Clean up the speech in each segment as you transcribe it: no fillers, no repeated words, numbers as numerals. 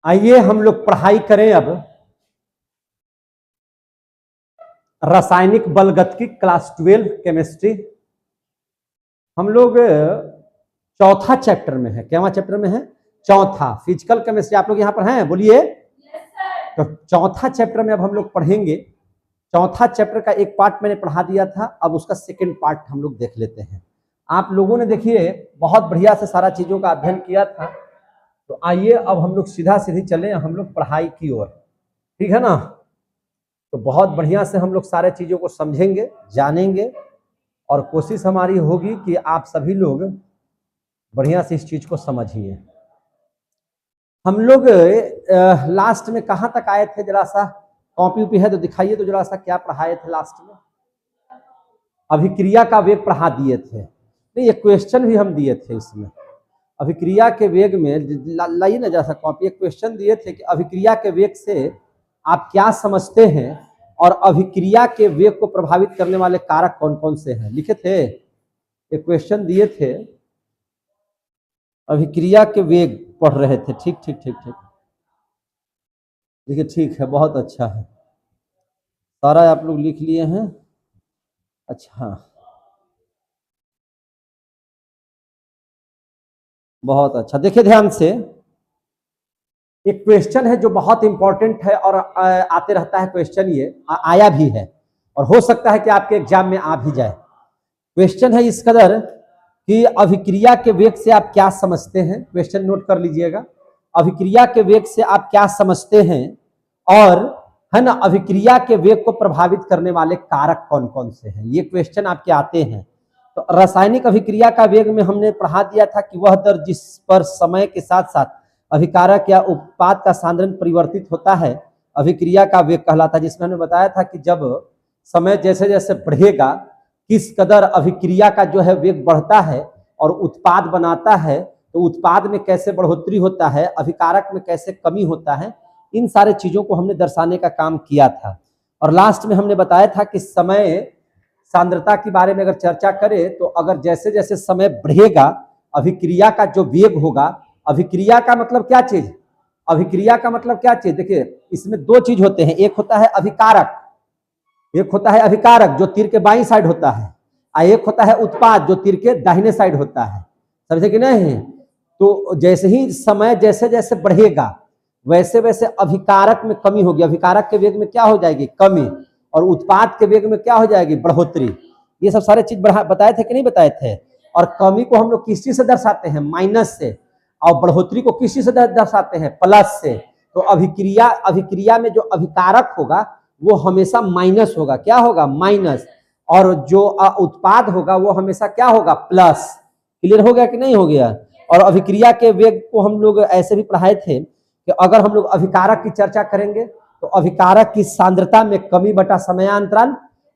आइए हम लोग पढ़ाई करें अब रासायनिक बलगतिकी क्लास 12 केमिस्ट्री। हम लोग चौथा चैप्टर में है। क्या चैप्टर में है? चौथा फिजिकल केमिस्ट्री। आप लोग यहाँ पर हैं? बोलिए। तो चौथा चैप्टर में अब हम लोग पढ़ेंगे। चौथा चैप्टर का एक पार्ट मैंने पढ़ा दिया था, अब उसका सेकंड पार्ट हम लोग देख लेते हैं। आप लोगों ने देखिए बहुत बढ़िया से सारा चीजों का अध्ययन किया था, तो आइए अब हम लोग सीधा सीधी चले हम लोग पढ़ाई की ओर। ठीक है ना? तो बहुत बढ़िया से हम लोग सारे चीजों को समझेंगे, जानेंगे, और कोशिश हमारी होगी कि आप सभी लोग बढ़िया से इस चीज को समझिए। हम लोग लास्ट में कहां तक आए थे? जरा सा कॉपी उपी है तो दिखाइए तो जरा सा, क्या पढ़ाए थे लास्ट में? अभिक्रिया का वेग पढ़ा दिए थे। नहीं, ये क्वेश्चन भी हम दिए थे इसमें। अभिक्रिया के वेग में लाइए ना जरा सा कॉपी। एक क्वेश्चन दिए थे कि अभिक्रिया के वेग से आप क्या समझते हैं और अभिक्रिया के वेग को प्रभावित करने वाले कारक कौन कौन से हैं, लिखे थे। एक क्वेश्चन दिए थे, अभिक्रिया के वेग पढ़ रहे थे। ठीक ठीक ठीक ठीक, देखिए ठीक है, बहुत अच्छा है, सारा आप लोग लिख लिए हैं। अच्छा, बहुत अच्छा। देखिए ध्यान से, एक क्वेश्चन है जो बहुत इंपॉर्टेंट है और आते रहता है क्वेश्चन, ये आया भी है और हो सकता है कि आपके एग्जाम में आ भी जाए। क्वेश्चन है इस कदर कि अभिक्रिया के वेग से आप क्या समझते हैं। क्वेश्चन नोट कर लीजिएगा। अभिक्रिया के वेग से आप क्या समझते हैं और है ना, अभिक्रिया के वेग को प्रभावित करने वाले कारक कौन कौन से हैं, ये क्वेश्चन आपके आते हैं। तो रासायनिक अभिक्रिया का वेग में हमने पढ़ा दिया था कि वह दर जिस पर समय के साथ साथ अभिकारक या उत्पाद का सांद्रण परिवर्तित होता है अभिक्रिया का वेग कहलाता है। जिसमें हमने बताया था कि जब समय जैसे जैसे बढ़ेगा, किस कदर अभिक्रिया का जो है वेग बढ़ता है और उत्पाद बनाता है, तो उत्पाद में कैसे बढ़ोतरी होता है, अभिकारक में कैसे कमी होता है, इन सारे चीजों को हमने दर्शाने का काम किया था। और लास्ट में हमने बताया था कि समय सांद्रता के बारे में अगर चर्चा करें तो अगर जैसे जैसे समय बढ़ेगा अभिक्रिया का जो वेग होगा, अभिक्रिया का मतलब क्या चीज, अभिक्रिया का मतलब क्या चीज, देखिए इसमें दो चीज होते हैं। एक होता है अभिकारक, एक होता है अभिकारक जो तीर के बाईं साइड होता है, और एक होता है उत्पाद जो तीर के दाहिने साइड होता है। समझे कि नहीं? तो जैसे ही समय जैसे जैसे बढ़ेगा वैसे वैसे अभिकारक में कमी होगी, अभिकारक के वेग में क्या हो जाएगी, कमी, और उत्पाद के वेग में क्या हो जाएगी, बढ़ोतरी। ये सब सारे चीज बताए थे कि नहीं बताए थे? और कमी को हम लोग किस चीज से दर्शाते हैं, माइनस से, और बढ़ोतरी को किस चीज से दर्शाते हैं, प्लस से। तो अभिक्रिया में जो अभिकारक होगा वो हमेशा माइनस होगा। क्या होगा? माइनस। और जो उत्पाद होगा वो हमेशा क्या होगा, प्लस। क्लियर हो गया कि नहीं हो गया? और अभिक्रिया के वेग को हम लोग ऐसे भी पढ़ाए थे कि अगर हम लोग अभिकारक की चर्चा करेंगे तो अभिकारक की सांद्रता में कमी बटा समयांतराल,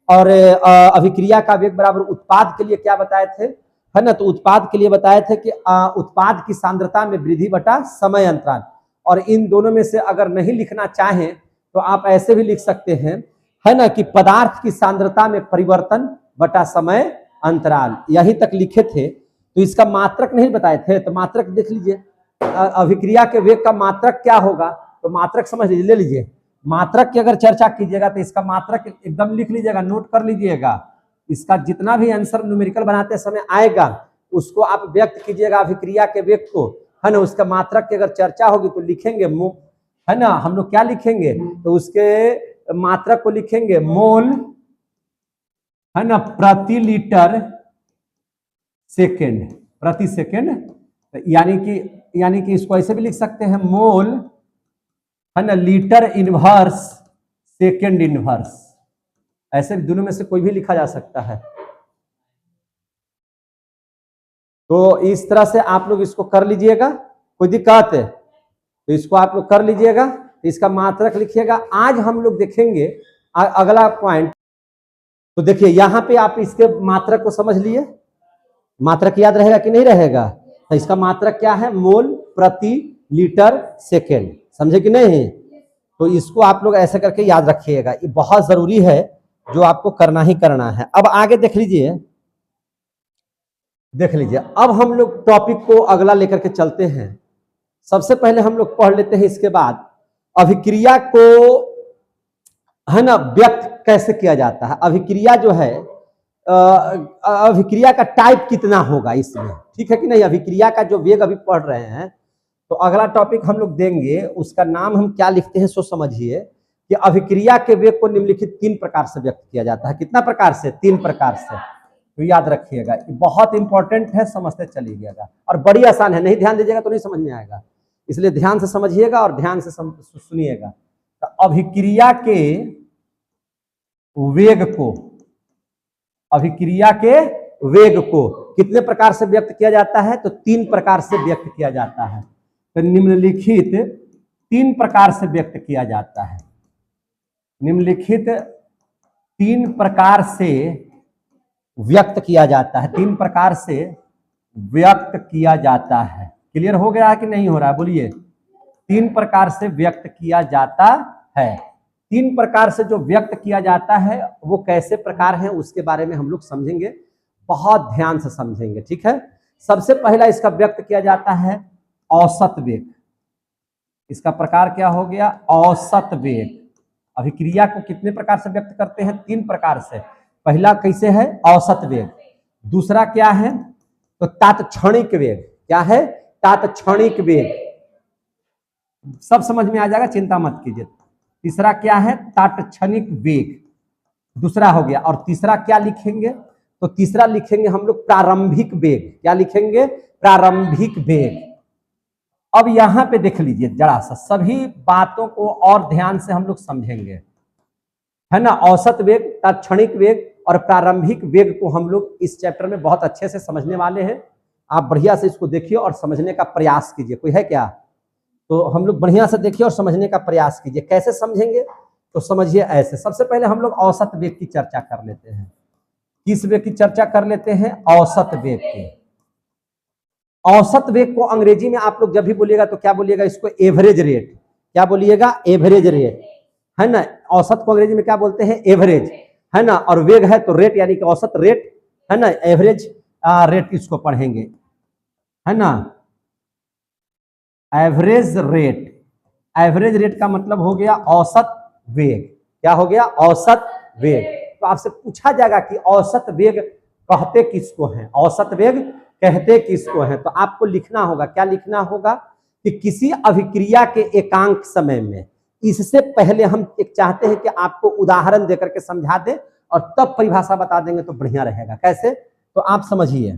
और अभिक्रिया का वेग बराबर उत्पाद के लिए क्या बताए थे, है ना, तो उत्पाद के लिए बताए थे कि उत्पाद की सांद्रता में वृद्धि बटा समय अंतराल। और इन दोनों में से अगर नहीं लिखना चाहें तो आप ऐसे भी लिख सकते हैं, है ना, कि पदार्थ की सांद्रता में परिवर्तन बटा समय अंतराल। यहीं तक लिखे थे। तो इसका मात्रक नहीं बताए थे, तो मात्रक देख लीजिए। अभिक्रिया के वेग का मात्रक क्या होगा, तो मात्रक समझ लीजिए, ले लीजिए। मात्रक की अगर चर्चा कीजिएगा तो इसका मात्रक एकदम लिख लीजिएगा, नोट कर लीजिएगा। इसका जितना भी आंसर न्यूमेरिकल बनाते समय आएगा उसको आप व्यक्त कीजिएगा अभिक्रिया के वेग को, है ना। उसका मात्रक की अगर चर्चा होगी तो लिखेंगे, है ना, हम लोग क्या लिखेंगे, तो उसके मात्रक को लिखेंगे मोल, है ना, प्रति लीटर सेकेंड, प्रति सेकेंड। यानी कि इसको ऐसे भी लिख सकते हैं, मोल, है ना, लीटर इनवर्स सेकेंड इनवर्स। ऐसे दोनों में से कोई भी लिखा जा सकता है। तो इस तरह से आप लोग इसको कर लीजिएगा, कोई दिक्कत है तो इसको आप लोग कर लीजिएगा। इसका मात्रक लिखिएगा। आज हम लोग देखेंगे अगला पॉइंट। तो देखिए यहां पे आप इसके मात्रक को समझ लिए, मात्रक याद रहेगा कि नहीं रहेगा? तो इसका मात्रक क्या है, मोल प्रति लीटर सेकेंड। समझे कि नहीं? तो इसको आप लोग ऐसे करके याद रखिएगा, ये बहुत जरूरी है, जो आपको करना ही करना है। अब आगे देख लीजिए, अब हम लोग टॉपिक को अगला लेकर के चलते हैं। सबसे पहले हम लोग पढ़ लेते हैं, इसके बाद अभिक्रिया को है ना व्यक्त कैसे किया जाता है। अभिक्रिया जो है अभिक्रिया का टाइप कितना होगा इसमें, ठीक है कि नहीं। अभिक्रिया का जो वेग अभी पढ़ रहे हैं, तो अगला टॉपिक हम लोग देंगे, उसका नाम हम क्या लिखते हैं सो समझिए कि अभिक्रिया के वेग को निम्नलिखित 3 प्रकार से व्यक्त किया जाता है। कितना प्रकार से? 3 प्रकार से। तो याद रखिएगा, बहुत इंपॉर्टेंट है, समझते चलिएगा और बड़ी आसान है। नहीं ध्यान दीजिएगा तो नहीं समझ में आएगा, इसलिए ध्यान से समझिएगा और ध्यान से सुनिएगा। तो अभिक्रिया के वेग को, अभिक्रिया के वेग को कितने प्रकार से व्यक्त किया जाता है? तो 3 प्रकार से व्यक्त किया जाता है। तो निम्नलिखित 3 प्रकार से व्यक्त किया जाता है। निम्नलिखित 3 प्रकार से व्यक्त किया जाता है। 3 प्रकार से व्यक्त किया जाता है। क्लियर हो गया है कि नहीं हो रहा है? बोलिए। 3 प्रकार से व्यक्त किया जाता है। 3 प्रकार से जो व्यक्त किया जाता है वो कैसे प्रकार हैं उसके बारे में हम लोग समझेंगे, बहुत ध्यान से समझेंगे, ठीक है। सबसे पहला इसका व्यक्त किया जाता है औसत वेग। इसका प्रकार क्या हो गया? औसत वेग। अभिक्रिया को कितने प्रकार से व्यक्त करते हैं? 3 प्रकार से। पहला कैसे है? औसत वेग। दूसरा क्या है? तो तात्क्षणिक वेग। क्या है? तात्क्षणिक वेग। सब समझ में आ जाएगा, चिंता मत कीजिए। तीसरा क्या है? तात्क्षणिक वेग, दूसरा हो गया। और तीसरा क्या लिखेंगे? तो तीसरा लिखेंगे हम लोग प्रारंभिक वेग। क्या लिखेंगे? प्रारंभिक वेग। अब यहां पे देख लीजिए जरा सा, सभी बातों को और ध्यान से हम लोग समझेंगे, है ना। औसत वेग, तात्क्षणिक वेग और प्रारंभिक वेग को हम लोग इस चैप्टर में बहुत अच्छे से समझने वाले हैं। आप बढ़िया से इसको देखिए और समझने का प्रयास कीजिए। कोई है क्या? तो हम लोग बढ़िया से देखिए और समझने का प्रयास कीजिए। कैसे समझेंगे? तो समझिए ऐसे। सबसे पहले हम लोग औसत वेग की चर्चा कर लेते हैं। किस वेग की चर्चा कर लेते हैं? औसत वेग की। औसत वेग को अंग्रेजी में आप लोग जब भी बोलिएगा तो क्या बोलिएगा? इसको एवरेज रेट। क्या बोलिएगा? एवरेज रेट, है ना। औसत को अंग्रेजी में क्या बोलते हैं? एवरेज, है ना। और वेग है तो रेट, यानी कि औसत रेट, है ना। एवरेज रेट इसको पढ़ेंगे, है ना। Average rate. एवरेज रेट का मतलब हो गया औसत वेग। क्या हो गया? औसत वेग। तो आपसे पूछा जाएगा कि औसत वेग कहते किसको हैं? औसत वेग कहते किसको हैं? तो आपको लिखना होगा, क्या लिखना होगा कि किसी अभिक्रिया के एकांक समय में। इससे पहले हम एक चाहते हैं कि आपको उदाहरण देकर के समझा दें और तब परिभाषा बता देंगे तो बढ़िया रहेगा। कैसे? तो आप समझिए,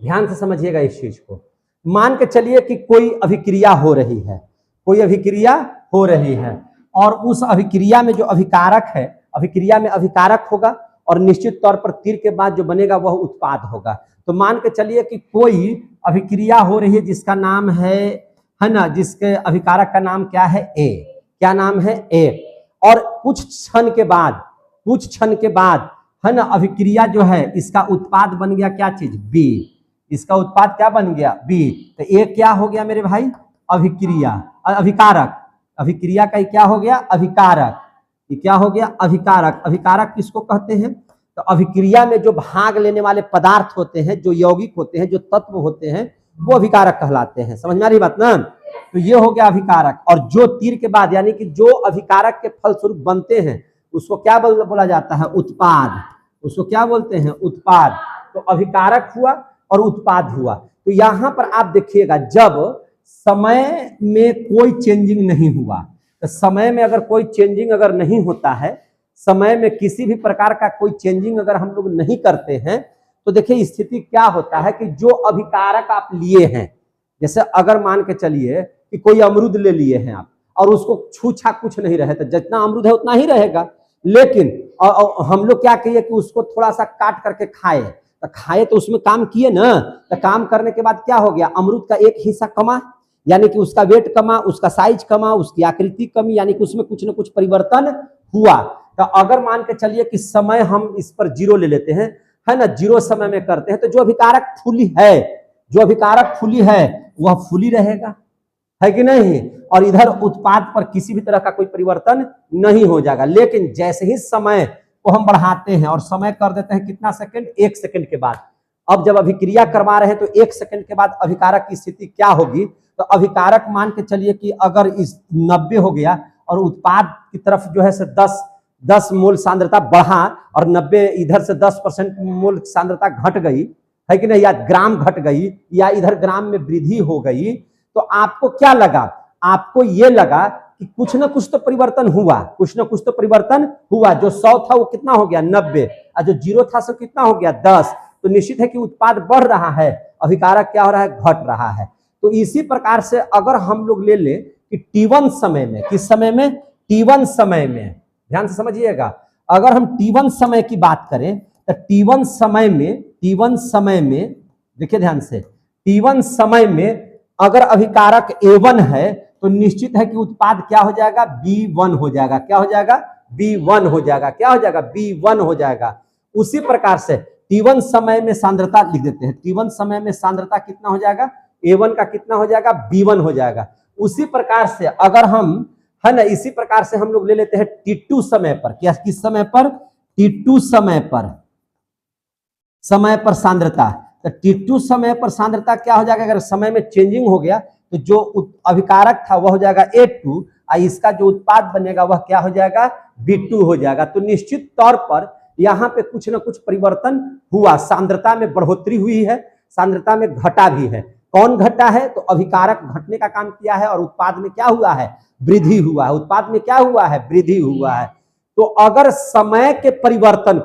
ध्यान से समझिएगा इस चीज को। मान के चलिए कि कोई अभिक्रिया हो रही है, कोई अभिक्रिया हो रही है और उस अभिक्रिया में जो अभिकारक है, अभिक्रिया में अभिकारक होगा और निश्चित तौर पर तीर के बाद जो बनेगा वह उत्पाद होगा। तो मान के चलिए कि कोई अभिक्रिया हो रही है जिसका नाम है ना, जिसके अभिकारक का नाम क्या है? ए। क्या नाम है? ए। और कुछ क्षण के बाद है ना, अभिक्रिया जो है इसका उत्पाद बन गया क्या चीज? बी। इसका उत्पाद क्या बन गया? बी। तो ए क्या हो गया मेरे भाई? अभिक्रिया, अभिकारक। अभिक्रिया का क्या हो गया? अभिकारक। ये क्या हो गया? अभिकारक। अभिकारक किसको कहते हैं? तो अभिक्रिया में जो भाग लेने वाले पदार्थ होते हैं, जो यौगिक होते हैं, जो तत्व होते हैं, वो अभिकारक कहलाते हैं। समझ में आ रही बात ना? तो ये हो गया अभिकारक। और जो तीर के बाद, यानी कि जो अभिकारक के फलस्वरूप बनते हैं, उसको क्या बोला जाता है? उत्पाद। उसको क्या बोलते हैं? उत्पाद। तो अभिकारक हुआ और उत्पाद हुआ। तो यहां पर आप देखिएगा, जब समय में कोई चेंजिंग नहीं हुआ, तो समय में अगर कोई चेंजिंग अगर नहीं होता है, समय में किसी भी प्रकार का कोई चेंजिंग अगर हम लोग नहीं करते हैं, तो देखिए स्थिति क्या होता है कि जो अभिकारक आप लिए हैं, जैसे अगर मान के चलिए कि कोई अमरूद ले लिए हैं आप और उसको छू छा कुछ नहीं रहे, तो जितना अमरूद है उतना ही रहेगा। लेकिन हम लोग क्या कहिए कि उसको थोड़ा सा काट करके खाए, तो खाए तो उसमें काम किए ना, तो काम करने के बाद क्या हो गया? अमरूद का एक हिस्सा कमा, यानी कि उसका वेट कमा, उसका साइज कमा, उसकी आकृति कमी, यानी कि उसमें कुछ न कुछ परिवर्तन हुआ। तो अगर मान के चलिए कि समय हम इस पर 0 ले लेते हैं, है ना, 0 समय में करते हैं, तो जो अभिकारक फुली है, जो अभिकारक फुली है वह फुली रहेगा, है कि नहीं। और इधर उत्पाद पर किसी भी तरह का कोई परिवर्तन नहीं हो जाएगा। लेकिन जैसे ही समय को हम बढ़ाते हैं और समय कर देते हैं कितना सेकंड? 1 सेकंड के बाद। अब जब अभिक्रिया करवा रहे हैं तो 1 सेकंड के बाद अभिकारक की स्थिति क्या होगी? तो अभिकारक मान के चलिए कि अगर इस 90 हो गया और उत्पाद की तरफ जो है से 10 मोल सांद्रता बढ़ा और 90 इधर से 10% मोल सांद्रता घट गई है कि नहीं, या ग्राम घट गई या इधर ग्राम में वृद्धि हो गई, तो आपको क्या लगा? आपको ये लगा कि कुछ ना कुछ तो परिवर्तन हुआ, कुछ ना कुछ तो परिवर्तन हुआ। जो 100 था वो कितना हो गया 90, और जो 0 था सो कितना हो गया 10। तो निश्चित है कि उत्पाद बढ़ रहा है, अभिकारक क्या हो रहा है, घट रहा है। तो इसी प्रकार से अगर हम लोग ले लें कि T1 समय में, किस समय में, T1 समय में, ध्यान से समझिएगा, अगर हम T1 समय की बात करें तो T1 समय में देखिए ध्यान से, T1 समय में अगर अभिकारक A1 है तो निश्चित है कि उत्पाद क्या हो जाएगा, B1 हो जाएगा। क्या हो जाएगा, B1 हो जाएगा। क्या हो जाएगा, B1 हो जाएगा। उसी प्रकार से T1 समय में सांद्रता लिख देते हैं, T1 समय में सांद्रता कितना हो जाएगा, A1 का कितना हो जाएगा, B1 हो जाएगा। उसी प्रकार से अगर हम है ना, इसी प्रकार से हम लोग ले लेते हैं T2 समय पर, क्या किस समय पर, T2 समय पर सांद्रता। तो T2 समय पर सांद्रता क्या हो जाएगा, अगर समय में चेंजिंग हो गया तो जो अभिकारक था वह हो जाएगा A2 और इसका जो उत्पाद बनेगा वह क्या हो जाएगा, B2 हो जाएगा। तो निश्चित तौर पर यहाँ पे कुछ ना कुछ परिवर्तन हुआ, सांद्रता में बढ़ोतरी हुई है, सांद्रता में घटा भी है। कौन घटा है, तो अभिकारक घटने का काम किया है और उत्पाद में क्या हुआ है, वृद्धि हुआ है। उत्पाद में क्या हुआ है, वृद्धि हुआ है। तो अगर समय के परिवर्तन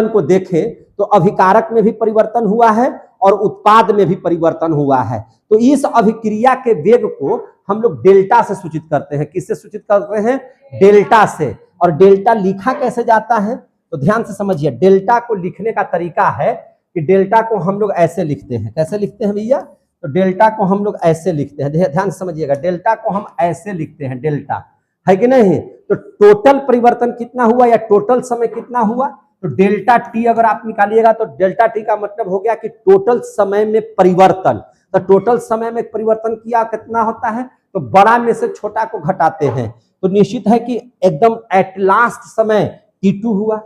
को देखें तो अभिकारक में भी परिवर्तन हुआ है और उत्पाद में भी परिवर्तन हुआ है। तो इस अभिक्रिया के वेग को हम लोग डेल्टा से सूचित करते हैं। किससे सूचित करते हैं, डेल्टा से। और डेल्टा लिखा कैसे जाता है, तो ध्यान से समझिए, डेल्टा को लिखने का तरीका है कि डेल्टा को हम लोग ऐसे लिखते हैं। कैसे लिखते हैं भैया, तो डेल्टा को हम लोग ऐसे लिखते हैं, ध्यान से समझिएगा, डेल्टा को हम ऐसे लिखते हैं, डेल्टा है कि नहीं। तो टोटल परिवर्तन कितना हुआ या टोटल समय कितना हुआ, तो डेल्टा टी अगर आप निकालिएगा तो डेल्टा टी का मतलब हो गया कि टोटल समय में परिवर्तन। तो टोटल समय में परिवर्तन किया कितना होता है, तो बड़ा में से छोटा को घटाते हैं। तो निश्चित है कि एकदम एट लास्ट समय T2 हुआ।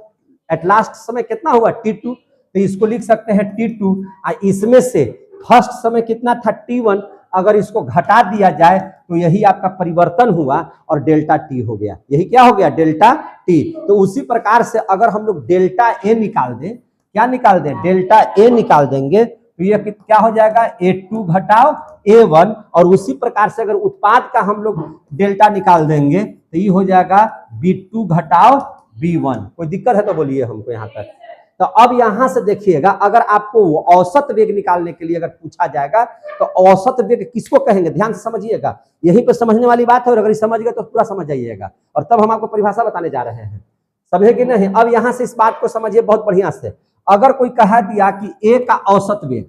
एट लास्ट समय कितना हुआ, T2। तो इसको लिख सकते हैं T2। इसमें से फर्स्ट समय कितना था, T1। अगर इसको घटा दिया जाए तो यही आपका परिवर्तन हुआ और डेल्टा टी हो गया। यही क्या हो गया, डेल्टा टी। तो उसी प्रकार से अगर हम लोग डेल्टा ए निकाल दें, क्या निकाल दें, डेल्टा ए निकाल देंगे तो यह क्या हो जाएगा, A2 घटाओ A1। और उसी प्रकार से अगर उत्पाद का हम लोग डेल्टा निकाल देंगे तो ये हो जाएगा B2 घटाओ B1। कोई दिक्कत है तो बोलिए हमको यहाँ तक। तो अब यहां से देखिएगा, अगर आपको औसत वेग निकालने के लिए अगर पूछा जाएगा तो औसत वेग किसको कहेंगे, ध्यान से समझिएगा, यहीं पे समझने वाली बात है। और अगर समझ गए तो पूरा समझ जाइएगा, और तब हम आपको परिभाषा बताने जा रहे हैं, समझे कि नहीं। अब यहां से इस बात को समझिए बहुत बढ़िया से। अगर कोई कहा दिया कि ए का औसत वेग,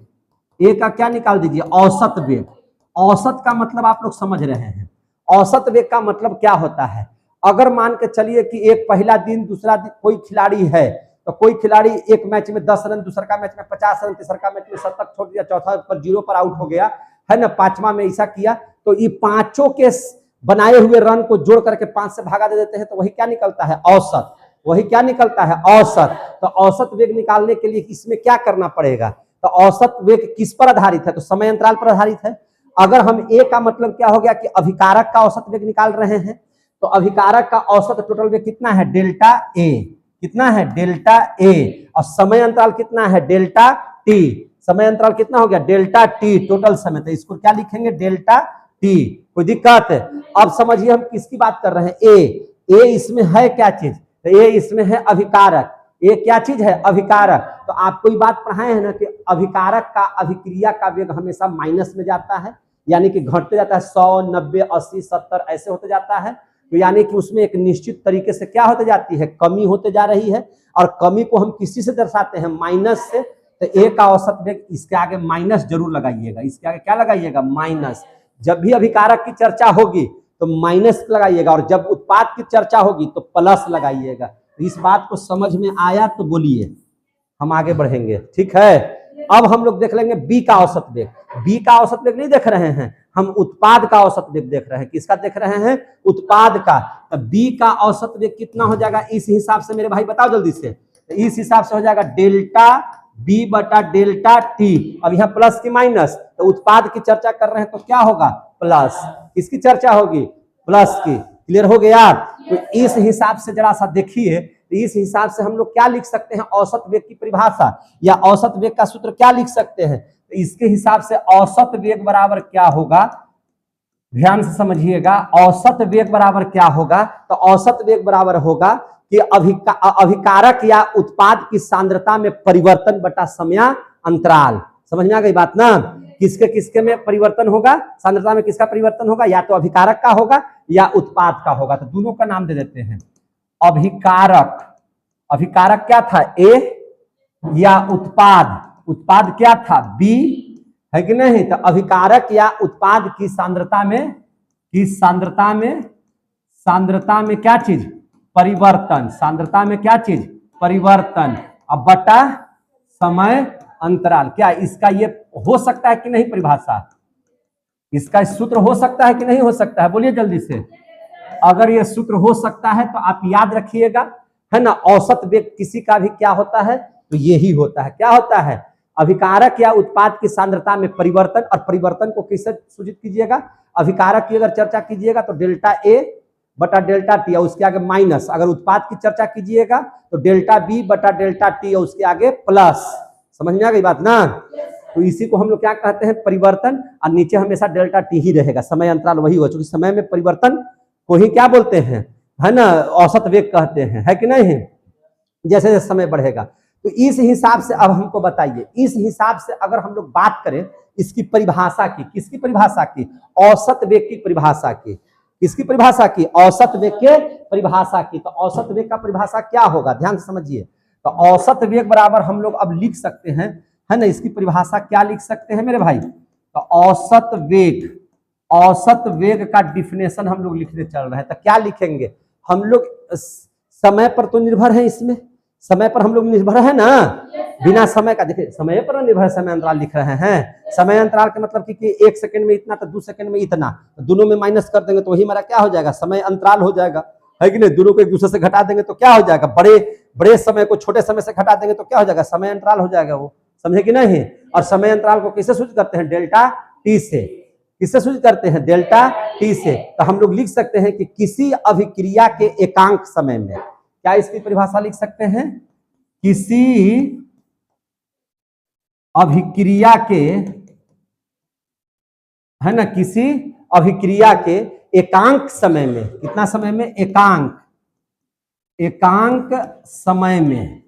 ए का क्या निकाल दीजिए, औसत वेग। औसत का मतलब आप लोग समझ रहे हैं, औसत वेग का मतलब क्या होता है। अगर मान के चलिए कि एक पहला दिन दूसरा दिन कोई खिलाड़ी है, तो कोई खिलाड़ी एक मैच में 10 रन, दूसरा का मैच में 50 रन, तीसरा का मैच में 70 छोड़ दिया, चौथा पर 0 पर आउट हो गया है ना, पांचवा में ऐसा किया, तो ये पांचों के बनाए हुए रन को जोड़ करके 5 से भागा दे देते हैं, तो वही क्या निकलता है, औसत। वही क्या निकलता है, औसत। तो औसत वेग निकालने के लिए इसमें क्या करना पड़ेगा, तो औसत वेग किस पर आधारित है, तो समय अंतराल पर आधारित है। अगर हम ए का मतलब क्या हो गया कि अभिकारक का औसत वेग निकाल रहे हैं, तो अभिकारक का औसत टोटल वेग कितना है, डेल्टा ए। कितना है, डेल्टा ए। और समय अंतराल कितना है, डेल्टा टी। समय अंतराल कितना हो गया, डेल्टा टी टोटल समय। तो इसको क्या लिखेंगे, डेल्टा टी। कोई दिक्कत है। अब समझिए हम किसकी बात कर रहे हैं, ए इसमें है क्या चीज, तो ए इसमें है अभिकारक। ए क्या चीज है, अभिकारक। तो आपको ये बात पढ़ाए हैं ना कि अभिकारक का अभिक्रिया का वेग हमेशा माइनस में जाता है, यानी कि घटते जाता है, 100, 90, 80, 70 ऐसे होते जाता है। तो यानी कि उसमें एक निश्चित तरीके से क्या होते जाती है, कमी होते जा रही है। और कमी को हम किसी से दर्शाते हैं, माइनस से। तो ए का औसत वेग, इसके आगे माइनस जरूर लगाइएगा, इसके आगे क्या लगाइएगा, माइनस। जब भी अभिकारक की चर्चा होगी तो माइनस लगाइएगा, और जब उत्पाद की चर्चा होगी तो प्लस लगाइएगा। तो इस बात को समझ में आया तो बोलिए, हम आगे बढ़ेंगे, ठीक है। अब हम लोग देख लेंगे बी का औसत वेग। बी का औसत वेग नहीं देख रहे हैं हम, उत्पाद का औसत वेग देख रहे हैं। किसका देख रहे हैं, उत्पाद का। तो बी का औसत वेग कितना हो जाएगा इस हिसाब से, मेरे भाई बताओ जल्दी से। तो इस हिसाब से हो जाएगा डेल्टा बी बटा डेल्टा टी। अब यहाँ प्लस की माइनस, तो उत्पाद की चर्चा कर रहे हैं तो क्या होगा, प्लस। किसकी चर्चा होगी, प्लस की। क्लियर हो गया। तो इस हिसाब से जरा सा देखिए, तो इस हिसाब से हम लोग क्या लिख सकते हैं, औसत वेग की परिभाषा या औसत वेग का सूत्र क्या लिख सकते हैं। तो इसके हिसाब से औसत वेग बराबर क्या होगा, ध्यान से समझिएगा। औसत वेग बराबर क्या होगा, तो औसत वेग बराबर होगा कि अभिकारक या उत्पाद की सांद्रता में परिवर्तन बटा समय अंतराल। समझ में आ गई बात ना। किसके किसके में परिवर्तन होगा, सांद्रता में किसका परिवर्तन होगा, या तो अभिकारक का होगा या उत्पाद का होगा। तो दोनों का नाम दे देते हैं। अभिकारक, अभिकारक क्या था, ए, या उत्पाद क्या था, बी, है कि नहीं। तो अभिकारक या उत्पाद की सांद्रता में क्या चीज, परिवर्तन। सांद्रता में क्या चीज, परिवर्तन। अब बटा समय अंतराल। क्या इसका ये हो सकता है कि नहीं परिभाषा, इसका सूत्र हो सकता है कि नहीं हो सकता है, बोलिए जल्दी से। अगर ये सूत्र हो सकता है तो आप याद रखिएगा, है ना। औसत वेग किसी का भी क्या होता है, तो यही होता है। क्या होता है, अभिकारक या उत्पाद की सांद्रता में परिवर्तन। और परिवर्तन को कैसे सूचित कीजिएगा, अभिकारक की अगर चर्चा कीजिएगा तो डेल्टा ए बटा डेल्टा टी, और उसके आगे माइनस। अगर उत्पाद की चर्चा कीजिएगा तो डेल्टा बी बटा डेल्टा टी, और उसके आगे प्लस। समझ में आ गई बात ना। तो इसी को हम लोग क्या कहते हैं, परिवर्तन। और नीचे हमेशा डेल्टा टी ही रहेगा, समय अंतराल वही हो, चूंकि समय में परिवर्तन को ही क्या बोलते हैं, है ना, औसत वेग कहते हैं, है कि नहीं। जैसे जैसे समय बढ़ेगा। तो इस हिसाब से अब हमको बताइए, इस हिसाब से अगर हम लोग बात करें इसकी परिभाषा की, किसकी परिभाषा की, औसत वेग की परिभाषा की। किसकी परिभाषा की, औसत वेग के परिभाषा की। तो औसत वेग का परिभाषा क्या होगा, ध्यान से समझिए। तो औसत वेग बराबर हम लोग अब लिख सकते हैं, है ना। इसकी परिभाषा क्या लिख सकते हैं मेरे भाई, तो औसत वेग का डिफिनेशन हम लोग लिखने चल रहे हैं। तो क्या लिखेंगे हम लोग, समय पर तो निर्भर है, इसमें समय पर हम लोग निर्भर है ना। बिना समय का, देखिए समय पर निर्भर समय अंतराल लिख रहे हैं। समय अंतराल का मतलब कि 1 सेकंड में इतना तो 2 सेकंड में इतना, दोनों में माइनस कर देंगे तो वही हमारा क्या हो जाएगा, समय अंतराल हो जाएगा, है कि नहीं। दोनों को एक दूसरे से घटा देंगे तो क्या हो जाएगा, बड़े समय को छोटे समय से घटा देंगे तो क्या हो जाएगा, समय अंतराल हो जाएगा। वो समझे कि नहीं। और समय अंतराल को किससे सूचित करते हैं, डेल्टा टी से। किससे सूचित करते हैं, डेल्टा टी से। तो हम लोग लिख सकते हैं कि किसी अभिक्रिया के एकांक समय में, क्या इसकी परिभाषा लिख सकते हैं, किसी अभिक्रिया के, है ना, किसी अभिक्रिया के एकांक समय में, कितना समय में, एकांक समय में,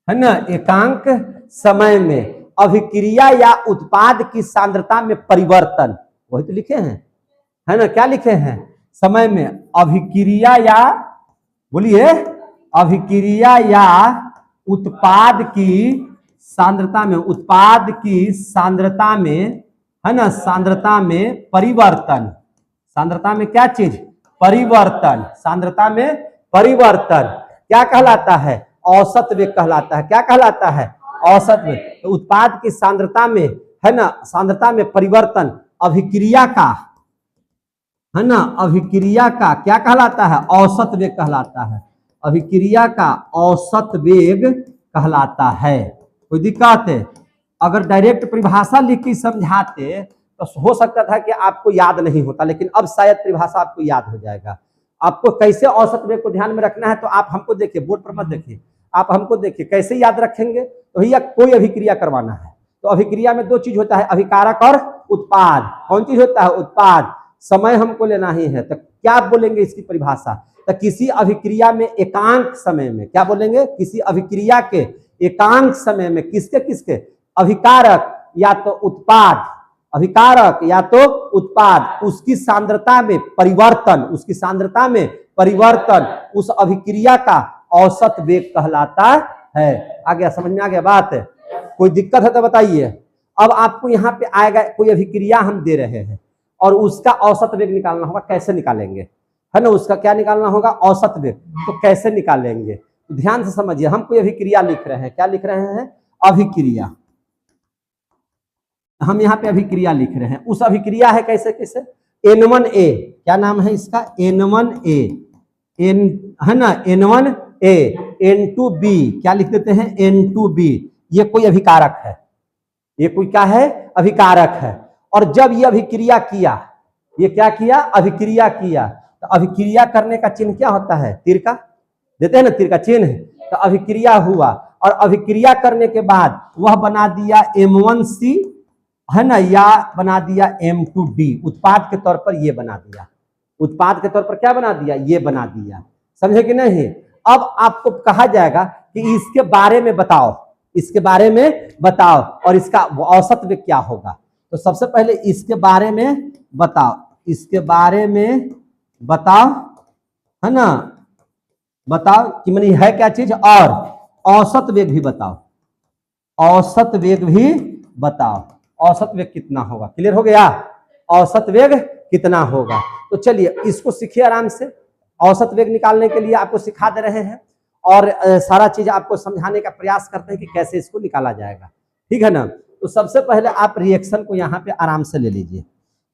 है ना, एकांक समय में अभिक्रिया या उत्पाद की सांद्रता में परिवर्तन, वही तो लिखे हैं, है ना। क्या लिखे हैं, समय में अभिक्रिया या, बोलिए, अभिक्रिया या उत्पाद की सांद्रता में, उत्पाद की सांद्रता में, है ना, सांद्रता में परिवर्तन। सांद्रता में क्या चीज, परिवर्तन। सांद्रता में परिवर्तन क्या कहलाता है, औसत वेग कहलाता है। क्या कहलाता है, औसत वेग। तो उत्पाद की सांद्रता में, है ना, सांद्रता में परिवर्तन अभिक्रिया का, है ना, अभिक्रिया का क्या कहलाता है, औसत वेग कहलाता है। अभिक्रिया का औसत वेग कहलाता है। कोई दिक्कत है, अगर डायरेक्ट परिभाषा लिख के समझाते तो हो सकता था कि आपको याद नहीं होता, लेकिन अब शायद परिभाषा आपको याद हो जाएगा। आपको कैसे औसत वेग को ध्यान में रखना है, तो आप हमको देखिए, बोर्ड पर मत देखिए, आप हमको देखिए कैसे याद रखेंगे। तो भैया कोई अभिक्रिया करवाना है तो अभिक्रिया में 2 चीज होता है, अभिकारक और उत्पाद। कौन चीज होता है, उत्पाद। समय हमको लेना ही है, तो क्या बोलेंगे इसकी परिभाषा, तो किसी अभिक्रिया में एकांक समय में, क्या बोलेंगे, किसी अभिक्रिया के एकांक समय में किसके किसके, अभिकारक या तो उत्पाद, अभिकारक या तो उत्पाद, उसकी सांद्रता में परिवर्तन, उसकी सांद्रता में परिवर्तन उस अभिक्रिया का औसत वेग कहलाता है। आ गया, समझ में आ गया बात है। कोई दिक्कत है तो बताइए। अब आपको यहाँ पे आएगा, कोई अभिक्रिया हम दे रहे हैं और उसका औसत वेग निकालना होगा, कैसे निकालेंगे, है ना, उसका क्या निकालना होगा, औसत वेग। तो कैसे निकालेंगे, तो ध्यान से समझिए। हम कोई अभिक्रिया लिख रहे हैं, क्या लिख रहे हैं, अभिक्रिया। हम यहाँ पे अभिक्रिया लिख रहे हैं, उस अभिक्रिया है कैसे कैसे, N1A, क्या नाम है इसका, N1A, है ना, N1 ए, N2B क्या लिख देते हैं, N2B। ये कोई अभिकारक है, ये कोई क्या है, अभिकारक है। और जब ये अभिक्रिया किया, ये क्या किया, अभिक्रिया किया, तो अभिक्रिया करने का चिन्ह क्या होता है, तीर का देते हैं ना, तीर का चिन्ह। तो अभिक्रिया हुआ और अभिक्रिया करने के बाद वह बना दिया M1C है ना, या बना दिया M2D। उत्पाद के तौर पर ये बना दिया, उत्पाद के तौर पर क्या बना दिया, ये बना दिया। समझे कि नहीं। अब आपको कहा जाएगा कि इसके बारे में बताओ, इसके बारे में बताओ और इसका औसत वेग क्या होगा। तो सबसे पहले इसके बारे में बताओ, इसके बारे में बताओ है ना, बताओ कि मानी है क्या चीज, और औसत वेग भी बताओ, औसत वेग भी बताओ, औसत वेग कितना होगा। क्लियर हो गया, औसत वेग कितना होगा। तो चलिए इसको सीखिए आराम से। औसत वेग निकालने के लिए आपको सिखा दे रहे हैं और सारा चीज आपको समझाने का प्रयास करते हैं कि कैसे इसको निकाला जाएगा, ठीक है ना। तो सबसे पहले आप रिएक्शन को यहाँ पे आराम से ले लीजिए।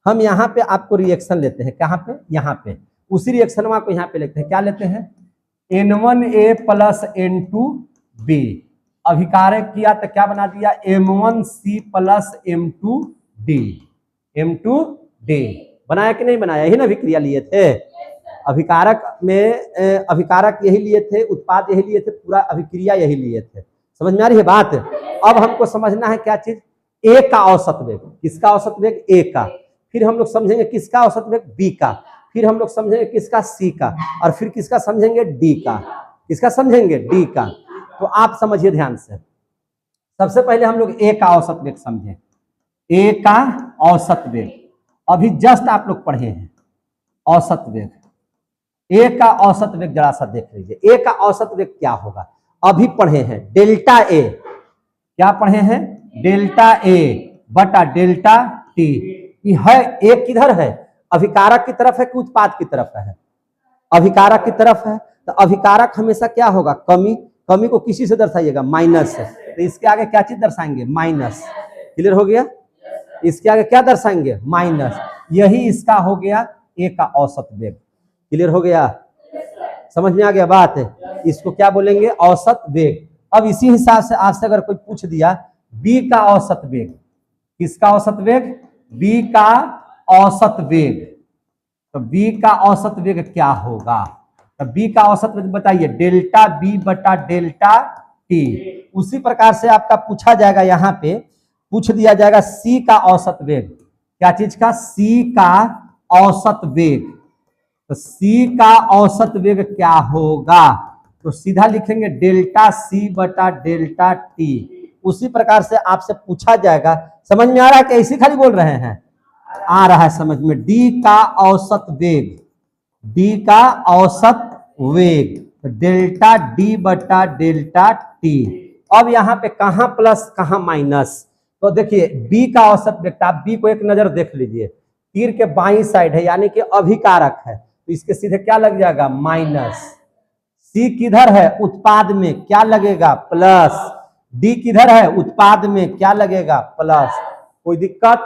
हम यहाँ पे आपको रिएक्शन लेते हैं, कहाँ पे, यहाँ पे। उसी रिएक्शन को यहाँ पे लेते हैं, क्या लेते हैं, N1A प्लस N2B। अभिकारक किया तो क्या बना दिया, M1C प्लस M2D। M2D बनाया कि नहीं बनाया, यही ना अभिक्रिया लिए थे। अभिकारक में अभिकारक यही लिए थे, उत्पाद यही लिए थे, पूरा अभिक्रिया यही लिए थे। समझ में आ रही है बात। अब हमको समझना है क्या चीज, ए का औसत वेग। किसका औसत वेग, ए का। फिर हम लोग समझेंगे किसका औसत वेग, बी का। फिर हम लोग समझेंगे किसका, सी का। और फिर किसका समझेंगे, डी का। किसका समझेंगे, डी का। तो आप समझिए ध्यान से। सबसे पहले हम लोग ए का औसत वेग समझे। ए का औसत वेग अभी जस्ट आप लोग पढ़े हैं, औसत वेग। ए का औसत वेग जरा सा देख लीजिए। ए का औसत वेग क्या होगा, अभी पढ़े हैं, डेल्टा ए। क्या पढ़े हैं, डेल्टा ए बटा डेल्टा टी। है ए किधर है, अभिकारक की तरफ है कि उत्पाद की तरफ है, अभिकारक की तरफ है। तो अभिकारक हमेशा क्या होगा, कमी। कमी को किसी से दर्शाइएगा, माइनस से। तो इसके आगे क्या चीज दर्शाएंगे, माइनस। क्लियर हो गया, इसके आगे क्या दर्शाएंगे, माइनस। यही इसका हो गया ए का औसत वेग। क्लियर हो गया, समझ में आ गया बात है। इसको क्या बोलेंगे, औसत वेग। अब इसी हिसाब से आपसे अगर कोई पूछ दिया बी का औसत वेग, किसका औसत वेग, बी का औसत वेग, तो बी का औसत वेग क्या होगा। तो बी का औसत वेग बताइए, डेल्टा बी बटा डेल्टा टी। उसी प्रकार से आपका पूछा जाएगा, यहाँ पे पूछ दिया जाएगा सी का औसत वेग। क्या चीज का, सी का औसत वेग। तो सी का औसत वेग क्या होगा, तो सीधा लिखेंगे डेल्टा सी बटा डेल्टा टी। उसी प्रकार से आपसे पूछा जाएगा, समझ में आ रहा है कि ऐसे खाली बोल रहे हैं, आ रहा है समझ में। डी का औसत वेग, डी का औसत वेग, तो डेल्टा डी बटा डेल्टा टी। अब यहाँ पे कहाँ प्लस कहाँ माइनस, तो देखिए बी का औसत वेग, आप बी को एक नजर देख लीजिए, तीर के बाईं साइड है यानी कि अभिकारक है, तो इसके सीधे क्या लग जाएगा, माइनस। सी किधर है, उत्पाद में, क्या लगेगा, प्लस। डी किधर है, उत्पाद में, क्या लगेगा, प्लस। कोई दिक्कत,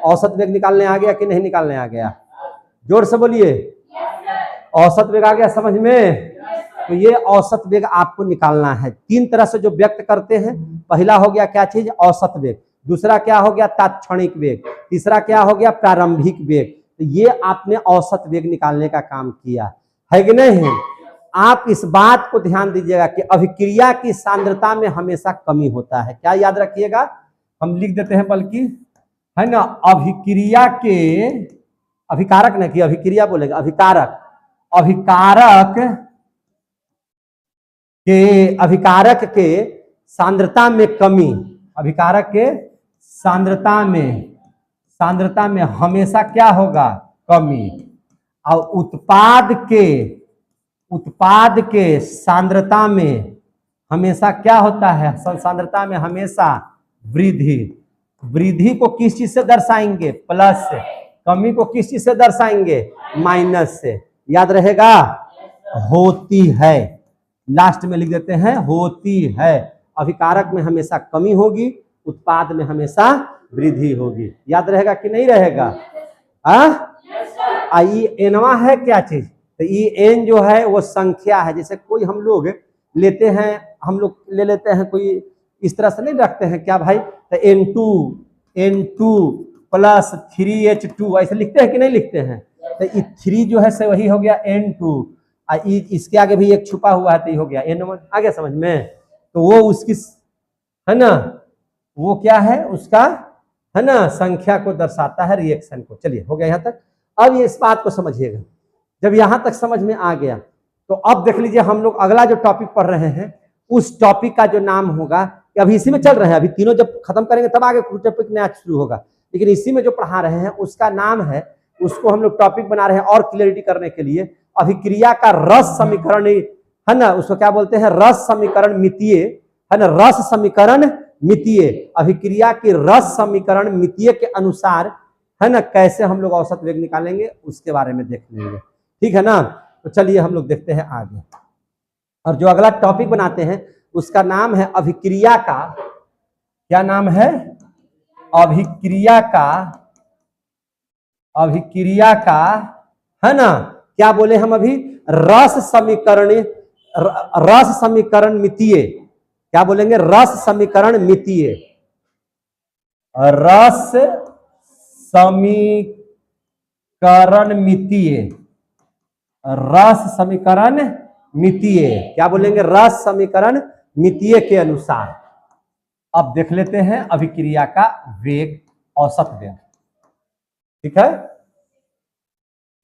औसत वेग निकालने आ गया कि नहीं निकालने आ गया, जोर से बोलिए। औसत वेग आ गया समझ में। तो ये औसत वेग आपको निकालना है। तीन तरह से जो व्यक्त करते हैं, पहला हो गया क्या चीज, औसत वेग। दूसरा क्या हो गया, तात्क्षणिक वेग। तीसरा क्या हो गया, प्रारंभिक वेग। तो ये आपने औसत वेग निकालने का काम किया है कि नहीं। आप इस बात को ध्यान दीजिएगा कि अभिक्रिया की सांद्रता में हमेशा कमी होता है। क्या याद रखिएगा, हम लिख देते हैं बल्कि, है ना, अभिक्रिया के, अभिकारक नहीं कि अभिक्रिया बोलेगा, अभिकारक, अभिकारक के सांद्रता में कमी, अभिकारक के सांद्रता में हमेशा क्या होगा, कमी। और उत्पाद के सांद्रता में हमेशा क्या होता है, सांद्रता में हमेशा वृद्धि। वृद्धि को किस चीज से दर्शाएंगे, प्लस से। कमी को किस चीज से दर्शाएंगे, माइनस से। याद रहेगा, होती है, लास्ट में लिख देते हैं, होती है। अभिकारक में हमेशा कमी होगी, उत्पाद में हमेशा वृद्धि होगी। याद रहेगा कि नहीं रहेगा। आई एनवा है क्या चीज, तो ई एन जो है वो संख्या है। जैसे कोई हम लोग लेते हैं, हम लोग ले लेते हैं, कोई इस तरह से नहीं रखते हैं क्या भाई, तो N2 प्लस 3H2 ऐसे लिखते हैं कि नहीं लिखते हैं। तो ये 3 जो है से वही हो गया N2, इसके आगे भी एक छुपा हुआ है तो ये हो गया N1। आ गया समझ में। तो वो उसकी है ना, वो क्या है उसका है ना, संख्या को दर्शाता है, रिएक्शन को। चलिए हो गया यहाँ तक। अब ये इस बात को समझिएगा, जब यहाँ तक समझ में आ गया तो अब देख लीजिए हम लोग अगला जो टॉपिक पढ़ रहे हैं उस टॉपिक का जो नाम होगा, अभी इसी में चल रहे हैं, अभी तीनों जब खत्म करेंगे तब आगे टॉपिक नया शुरू होगा, लेकिन इसी में जो पढ़ा रहे हैं उसका नाम है, उसको हम लोग टॉपिक बना रहे हैं और क्लियरिटी करने के लिए, अभिक्रिया का रस समीकरण है ना, उसको क्या बोलते हैं, रस समीकरण मितीय है ना, रस समीकरण मितीय, अभिक्रिया की रस समीकरण मितीय के अनुसार है ना कैसे हम लोग औसत वेग निकालेंगे उसके बारे में देख लेंगे। ठीक है ना। तो चलिए हम लोग देखते हैं आगे, और जो अगला टॉपिक बनाते हैं उसका नाम है अभिक्रिया का, क्या नाम है, अभिक्रिया का है ना, क्या बोले हम अभी, रस समीकरण मितीय, क्या बोलेंगे, रस समीकरण मितीय, रस समीकरण मितीय, रस समीकरण मितीय, क्या बोलेंगे, रस समीकरण मितीय के अनुसार। अब देख लेते हैं अभिक्रिया का वेग, औसत वेग। ठीक है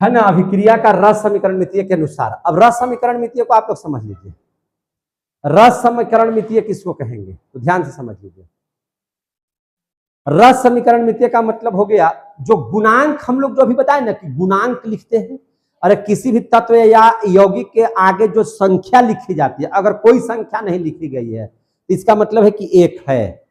ना, अभिक्रिया का रस समीकरण मितीय के अनुसार। अब रस समीकरण मितीय को आप लोग समझ लीजिए, रस समीकरण मितीय किसको कहेंगे, तो ध्यान से समझ लीजिए। रस समीकरण मितीय का मतलब हो गया जो गुणांक, हम लोग जो अभी बताए ना कि गुणांक लिखते हैं, अरे किसी भी तत्व या यौगिक के आगे जो संख्या लिखी जाती है, अगर कोई संख्या नहीं लिखी गई है तो इसका मतलब है कि 1 है।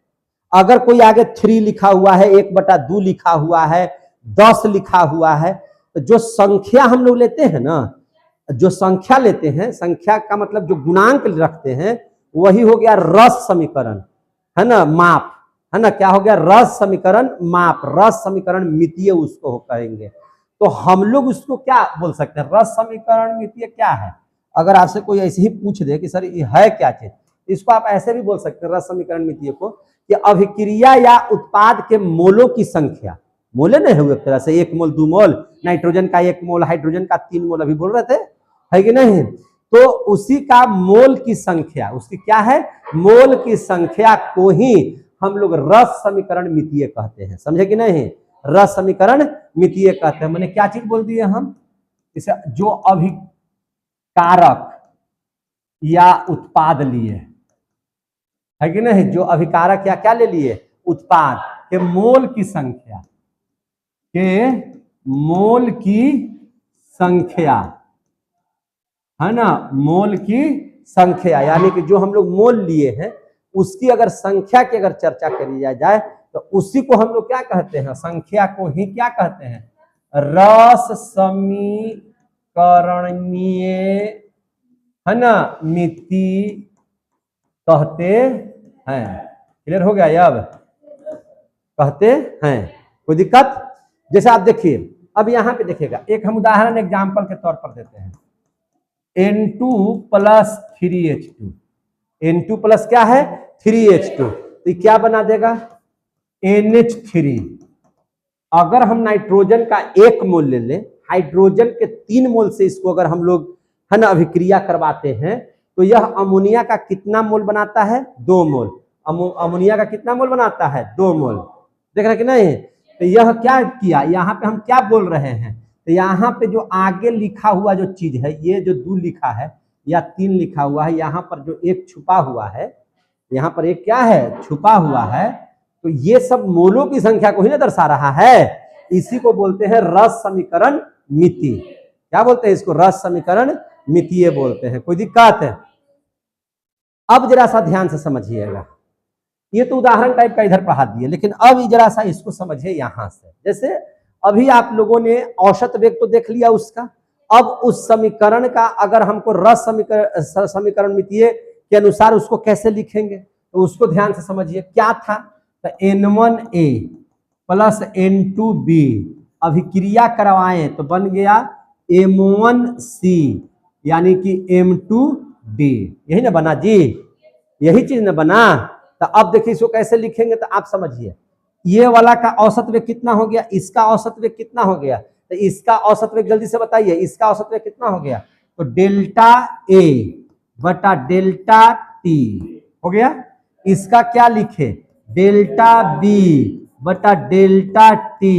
अगर कोई आगे 3 लिखा हुआ है, 1/2 लिखा हुआ है, 10 लिखा हुआ है, तो जो संख्या हम लोग लेते हैं ना, जो संख्या लेते हैं, संख्या का मतलब जो गुणांक रखते हैं, वही हो गया रस समीकरण है ना, माप है ना, क्या हो गया, रस समीकरण माप, रस समीकरण मितीय उसको कहेंगे। तो हम लोग उसको क्या बोल सकते हैं, रस समीकरण मितीय क्या है। अगर आपसे कोई ऐसे ही पूछ दे कि सर ये है क्या चीज, इसको आप ऐसे भी बोल सकते हैं रस समीकरण मितीय को, कि अभिक्रिया या उत्पाद के मोलों की संख्या, मोले नहीं हुए एक तरह से, 1 मोल 2 मोल, नाइट्रोजन का 1 मोल, हाइड्रोजन का 3 मोल, अभी बोल रहे थे, है कि नहीं। तो उसी का मोल की संख्या, उसकी क्या है, मोल की संख्या को ही हम लोग रस समीकरण मितीय कहते हैं। समझे कि नहीं, रस समीकरण मितीय कहते हैं। मैंने क्या चीज बोल दी है हम, इसे जो अभिकारक या उत्पाद लिए, है कि नहीं, जो अभिकारक या क्या ले लिए, उत्पाद के मोल की संख्या, है ना, मोल की संख्या, यानी कि जो हम लोग मोल लिए हैं उसकी अगर संख्या की अगर चर्चा करी जाए तो उसी को हम लोग क्या कहते हैं, संख्या को ही क्या कहते हैं, रस समीकरणीय है ना मिति कहते हैं। क्लियर हो गया, अब कहते हैं, कोई दिक्कत। जैसे आप देखिए, अब यहां पे देखिएगा, एक हम उदाहरण एग्जांपल के तौर पर देते हैं, N2 plus 3H2, N2 plus क्या है, 3H2, तो क्या बना देगा, NH3। अगर हम नाइट्रोजन का 1 मोल ले लें, हाइड्रोजन के 3 मोल से इसको अगर हम लोग है ना अभिक्रिया करवाते हैं तो यह अमोनिया का कितना मोल बनाता है, 2 मोल। अमोनिया का कितना मोल बनाता है, 2 मोल। देख रहे कि नहीं। तो यह क्या किया, यहाँ पे हम क्या बोल रहे हैं, तो यहाँ पे जो आगे लिखा हुआ जो चीज है, ये जो 2 लिखा है या 3 लिखा हुआ है, यहाँ पर जो 1 छुपा हुआ है, यहाँ पर 1 क्या है, छुपा हुआ है, तो ये सब मोलों की संख्या को ही ना दर्शा रहा है। इसी को बोलते हैं रस समीकरण मिति। क्या बोलते हैं इसको, रस समीकरण मितीय बोलते हैं। कोई दिक्कत है। अब जरा सा ध्यान से समझिएगा, ये तो उदाहरण टाइप का इधर पढ़ा दिए, लेकिन अब जरा सा इसको समझिए यहां से। जैसे अभी आप लोगों ने औसत वेग तो देख लिया उसका, अब उस समीकरण का अगर हमको रस समीकरण मितीय के अनुसार उसको कैसे लिखेंगे, तो उसको ध्यान से समझिए। क्या था, तो N1A प्लस N2B अभिक्रिया करवाएं तो बन गया M1C यानी कि M2D, यही ना बना जी, यही चीज ना बना। तो अब देखिए इसको कैसे लिखेंगे तो आप समझिए, ये वाला का औसत वेग कितना हो गया, इसका औसत वेग कितना हो गया, तो इसका औसत वेग जल्दी से बताइए, इसका औसत वेग कितना हो गया, तो डेल्टा ए बटा डेल्टा टी हो गया। इसका क्या लिखे, डेल्टा बी बटा डेल्टा टी,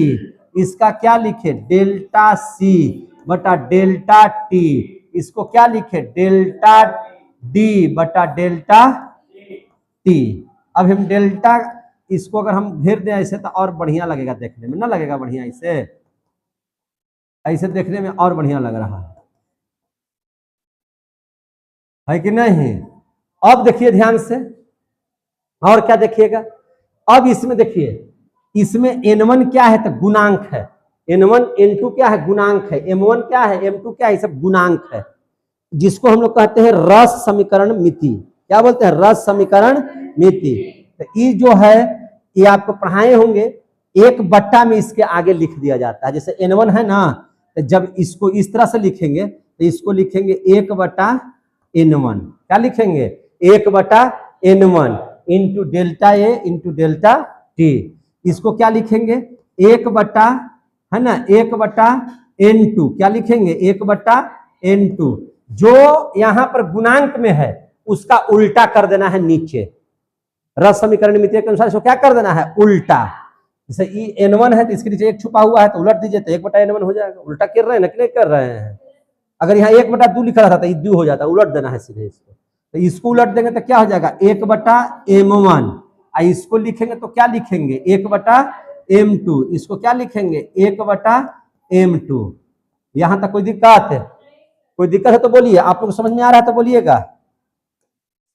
इसका क्या लिखे, डेल्टा सी बटा डेल्टा टी, इसको क्या लिखे, डेल्टा डी बटा डेल्टा टी। अब हम डेल्टा, इसको अगर हम घेर दें ऐसे तो और बढ़िया लगेगा देखने में, ना लगेगा बढ़िया, इसे ऐसे देखने में और बढ़िया लग रहा है कि नहीं। अब देखिए ध्यान से, और क्या देखिएगा, अब इसमें देखिए, इसमें n1 क्या है तो गुणांक है, n1 n2 क्या है गुणांक है, m1 क्या है m2 क्या है, सब गुणांक है, जिसको हम लोग कहते हैं रस समीकरण मिति। क्या बोलते हैं, रस समीकरण मिति। तो ये जो है ये आपको पढ़ाए होंगे, एक बट्टा में इसके आगे लिख दिया जाता है, जैसे n1 है ना, तो जब इसको इस तरह से लिखेंगे तो इसको लिखेंगे 1/n1, क्या लिखेंगे 1/n1 into delta A into delta T. इसको क्या लिखेंगे 1 है ना 1/n2, क्या लिखेंगे 1/n2। जो यहां पर गुणांक में है उसका उल्टा कर देना है नीचे, रस समीकरण मिति के अनुसार इसको क्या कर देना है उल्टा। जैसे ये n1 है तो इसके नीचे 1 छुपा हुआ है तो उलट दीजिए तो 1/n1 हो जाएगा। उल्टा कर रहे हैं ना कि नहीं कर रहे हैं, अगर यहाँ 1/2 लिखा रहता तो ये 2 हो जाता, उलट देना है सीधे इसको। तो इसको उलट देंगे तो क्या हो जाएगा 1/m1, इसको लिखेंगे तो क्या लिखेंगे 1/m2, इसको क्या लिखेंगे 1/m2। यहां तक कोई दिक्कत है, कोई दिक्कत है तो बोलिए, आप लोग समझ में आ रहा है तो बोलिएगा,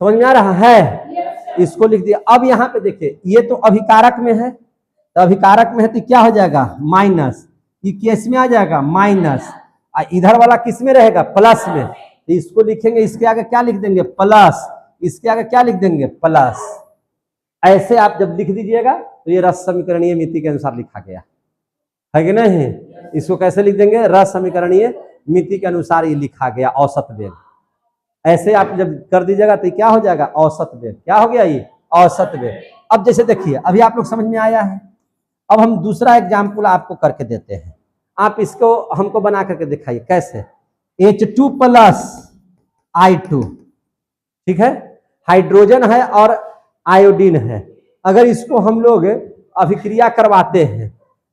समझ में आ रहा है। इसको लिख दिया। अब यहाँ पे देखिए ये तो अभिकारक में है, तो अभिकारक में है तो क्या हो जाएगा माइनस, ये केस में आ जाएगा माइनस, इधर वाला किस में रहेगा प्लस में, तो इसको लिखेंगे, इसके आगे क्या लिख देंगे प्लस, इसके आगे क्या लिख देंगे प्लस। ऐसे आप जब लिख दीजिएगा तो ये रस समीकरणीय मिति के अनुसार लिखा गया है कि नहीं। इसको कैसे लिख देंगे, रस समीकरणीय मिति के अनुसार ये लिखा गया औसत वेग। ऐसे आप जब कर दीजिएगा तो क्या हो जाएगा औसत वेग, क्या हो गया ये औसत वेग। अब जैसे देखिए अभी आप लोग समझ में आया है, अब हम दूसरा एग्जाम्पल आपको करके देते हैं, आप इसको हमको बना करके दिखाइए कैसे। H2 प्लस I2, ठीक है, हाइड्रोजन है और आयोडीन है। अगर इसको हम लोग अभिक्रिया करवाते हैं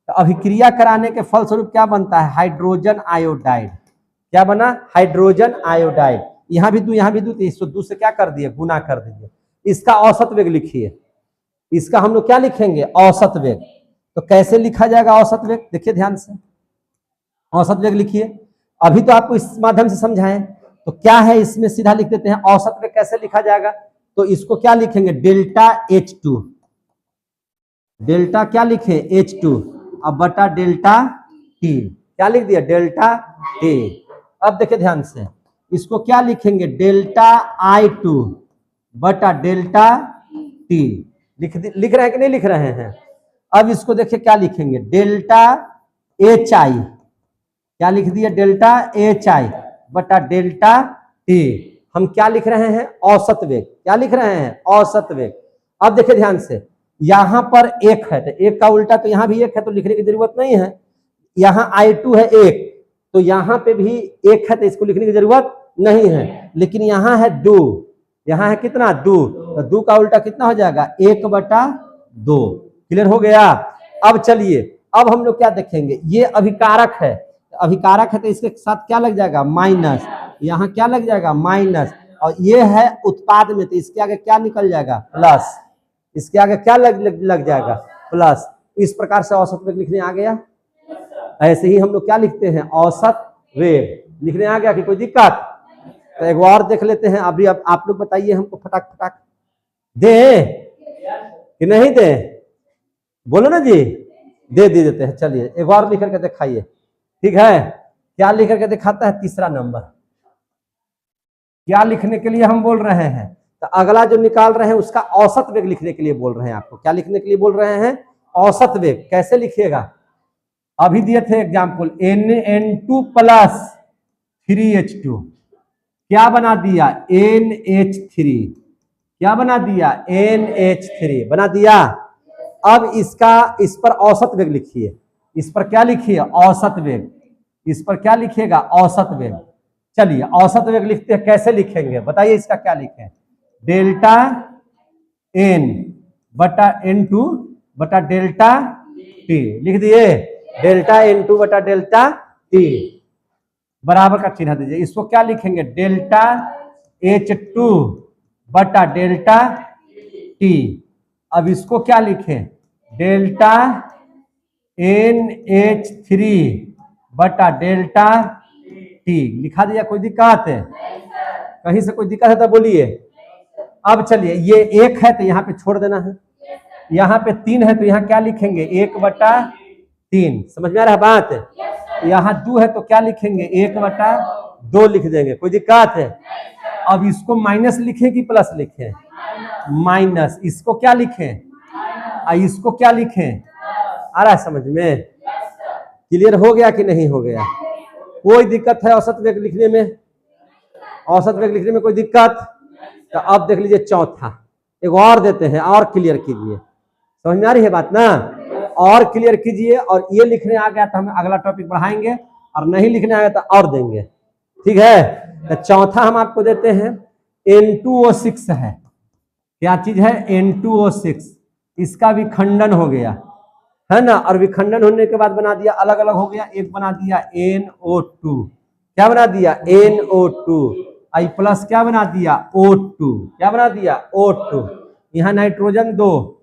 तो अभिक्रिया कराने के फलस्वरूप क्या बनता है हाइड्रोजन आयोडाइड। क्या बना हाइड्रोजन आयोडाइड। यहाँ भी दू यहाँ भी दू, तो इसको 2 से क्या कर दिए गुना कर दीजिए। इसका औसत वेग लिखिए, इसका हम लोग क्या लिखेंगे औसत वेग। तो कैसे लिखा जाएगा औसत वेग, देखिए ध्यान से, औसत वेग लिखिए। अभी तो आपको इस माध्यम से समझाएं, तो क्या है इसमें सीधा लिख देते हैं औसत वेग कैसे लिखा जाएगा। तो इसको क्या लिखेंगे डेल्टा H2, डेल्टा क्या लिखे H2 अब बटा डेल्टा T, क्या लिख दिया डेल्टा T। अब देखिए ध्यान से, इसको क्या लिखेंगे डेल्टा I2 बटा डेल्टा T। लिख रहे हैं कि नहीं लिख रहे हैं। अब इसको देखिए क्या लिखेंगे डेल्टा HI, क्या लिख दिया डेल्टा HI बटा डेल्टा T। हम क्या लिख रहे हैं औसत वेग, क्या लिख रहे हैं औसत वेग। अब देखिए ध्यान से, यहां पर 1 है तो 1 का उल्टा तो यहां भी 1 है, तो लिखने की जरूरत नहीं है। यहां I2 है 1, तो यहां पे भी 1 है तो इसको लिखने की जरूरत नहीं है। लेकिन यहां है 2, यहां है कितना 2, तो 2 का उल्टा कितना हो जाएगा 1/2। क्लियर हो गया। अब चलिए अब हम लोग क्या देखेंगे, ये अभिकारक है, अभिकारक है तो इसके साथ क्या लग जाएगा माइनस, यहाँ क्या लग जाएगा माइनस, और ये है उत्पाद में तो इसके आगे क्या निकल जाएगा प्लस, इसके आगे क्या लग जाएगा प्लस। इस प्रकार से औसत वेग लिखने आ गया। ऐसे ही हम लोग क्या लिखते हैं औसत वेग लिखने आ गया कि कोई दिक्कत। तो एक और देख लेते हैं। अभी अब आप लोग बताइए हमको फटाक फटाक दे कि नहीं दे, बोलो ना जी, दे देते हैं। चलिए एक और लिख करके दिखाइए, ठीक है। क्या लिख करके दिखाता है तीसरा नंबर, क्या लिखने के लिए हम बोल रहे हैं, तो अगला जो निकाल रहे हैं उसका औसत वेग लिखने के लिए बोल रहे हैं आपको। क्या लिखने के लिए बोल रहे हैं औसत वेग। कैसे लिखिएगा अभी दिए थे एग्जाम्पल NN2 प्लस 3H2 क्या बना दिया NH3, क्या बना दिया NH3 बना दिया। अब इसका इस पर औसत वेग लिखिए, इस पर क्या लिखिए औसत वेग, इस पर क्या लिखिएगा औसत वेग। चलिए औसत वेग लिखते हैं, कैसे लिखेंगे बताइए, इसका क्या लिखें डेल्टा N बटा N2 बटा डेल्टा T लिख दिए, डेल्टा N2 बटा डेल्टा T बराबर का चिन्ह दीजिए। इसको क्या लिखेंगे डेल्टा H2 बटा डेल्टा T। अब इसको क्या लिखें डेल्टा NH3 बटा डेल्टा T लिखा दिया। कोई दिक्कत है कहीं से, कोई दिक्कत है तो बोलिए। अब चलिए ये 1 है तो यहाँ पे छोड़ देना है, यहाँ पे 3 है तो यहाँ क्या लिखेंगे 1/3, समझ में आ रहा है बात। यहाँ 2 है तो क्या लिखेंगे 1/2 लिख देंगे, कोई दिक्कत है। अब इसको माइनस लिखें कि प्लस लिखें, माइनस। इसको क्या लिखें इसको क्या लिखें, आ रहा है समझ में, क्लियर हो गया कि नहीं हो गया। कोई दिक्कत है औसत वेग लिखने में, औसत वेग लिखने में कोई दिक्कत। तो अब देख लीजिए चौथा, एक और देते हैं और क्लियर कीजिए, समझ में आ रही है बात ना, और क्लियर कीजिए। और ये लिखने आ गया तो हम अगला टॉपिक बढ़ाएंगे, और नहीं लिखने आया तो और देंगे, ठीक है। तो चौथा हम आपको देते हैं N2O6 है, क्या चीज है N2O6, इसका विखंडन हो गया है ना, और विखंडन होने के बाद बना दिया अलग अलग हो गया, एक बना दिया NO2, क्या बना दिया NO2, आई प्लस क्या बना दिया O2, क्या बना दिया O2। यहाँ नाइट्रोजन 2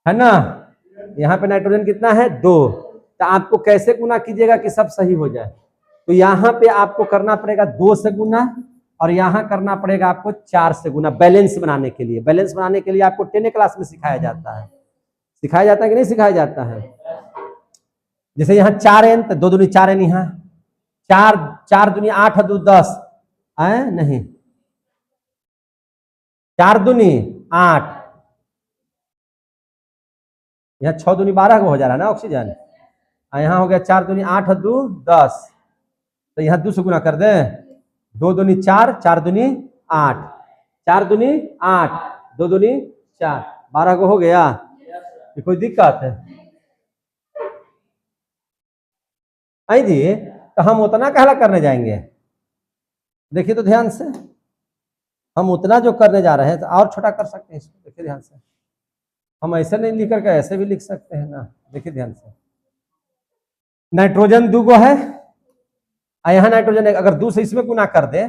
है ना, यहाँ पे नाइट्रोजन कितना है 2। तो आपको कैसे गुना कीजिएगा कि सब सही हो जाए, तो यहाँ पे आपको करना पड़ेगा 2 से गुना, और यहाँ करना पड़ेगा आपको 4 से गुना, बैलेंस बनाने के लिए। बैलेंस बनाने के लिए आपको 10 क्लास में सिखाया जाता है, सिखाया जाता है कि नहीं सिखाया जाता है। जैसे यहाँ 4n तो 2 दूनी 4n, यहाँ 4 दूनी 8 2 10 है नहीं, 4 दूनी 8, यहाँ 6 दूनी 12 को हो जा रहा है ना ऑक्सीजन, यहाँ हो गया 4 दूनी 8 2 10, तो यहाँ 2 से गुना कर दे, 2 दूनी 4 4 दूनी 8, 4 दूनी 8 2 दूनी 4 12 को हो गया। कोई दिक्कत है आई जी, तो हम उतना कहला करने जाएंगे, देखिए तो ध्यान से, हम उतना जो करने जा रहे हैं तो और छोटा कर सकते हैं इसको, देखिए ध्यान से, हम ऐसे नहीं लिख करके ऐसे भी लिख सकते हैं ना, देखिए ध्यान से। नाइट्रोजन 2 गो है, यहाँ नाइट्रोजन है, अगर 2 से इसमें गुना कर दे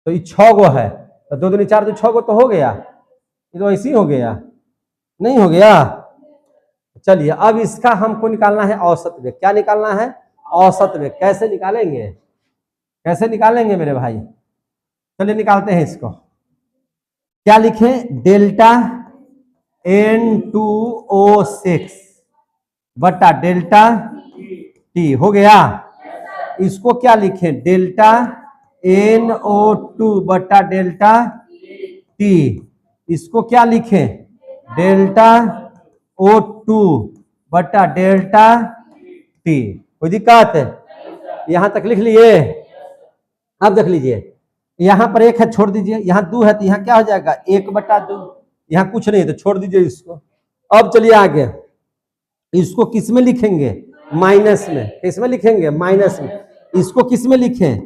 तो ये 6 गो है, तो 2 दूनी 4 2 6 गो तो हो गया, ये तो ऐसे ही हो गया, नहीं हो गया। चलिए अब इसका हमको निकालना है औसत वेग, क्या निकालना है औसत वेग। कैसे निकालेंगे, कैसे निकालेंगे मेरे भाई, चलिए निकालते हैं इसको। क्या लिखें डेल्टा N2O6 बटा डेल्टा T हो गया। इसको क्या लिखें डेल्टा NO2 बटा डेल्टा T, इसको क्या लिखें डेल्टा O2 बटा डेल्टा T। कोई दिक्कत है, यहां तक लिख लिए। अब देख लीजिए यहाँ पर 1 है छोड़ दीजिए, यहाँ 2 है तो यहाँ क्या हो जाएगा 1/2, यहाँ कुछ नहीं तो छोड़ दीजिए इसको। अब चलिए आगे, इसको किस में लिखेंगे माइनस में, किस में लिखेंगे माइनस में। इसको किस में लिखें,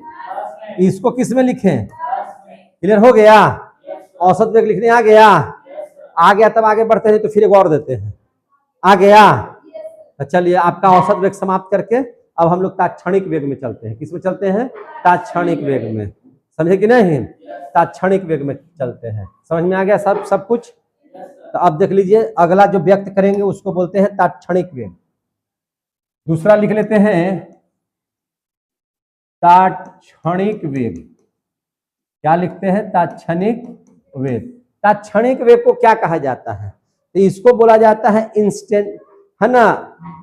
इसको किस में लिखें, क्लियर हो गया। औसत वेग लिखने आ गया, आ गया तब आगे बढ़ते हैं, तो फिर एक और देते हैं, आ गया। तो चलिए आपका औसत वेग समाप्त करके अब हम लोग तात्क्षणिक वेग में चलते हैं। किस में चलते हैं तात्क्षणिक वेग में, समझे कि नहीं, तात्क्षणिक वेग में चलते हैं। समझ में आ गया सब कुछ। तो अब देख लीजिए अगला जो व्यक्त करेंगे उसको बोलते हैं तात्क्षणिक वेग। दूसरा लिख लेते हैं तात्क्षणिक वेग, क्या लिखते हैं तात्क्षणिक वेग। तात्क्षणिक वेग को क्या कहा जाता है, तो इसको बोला जाता है इंस्टेंट, है ना,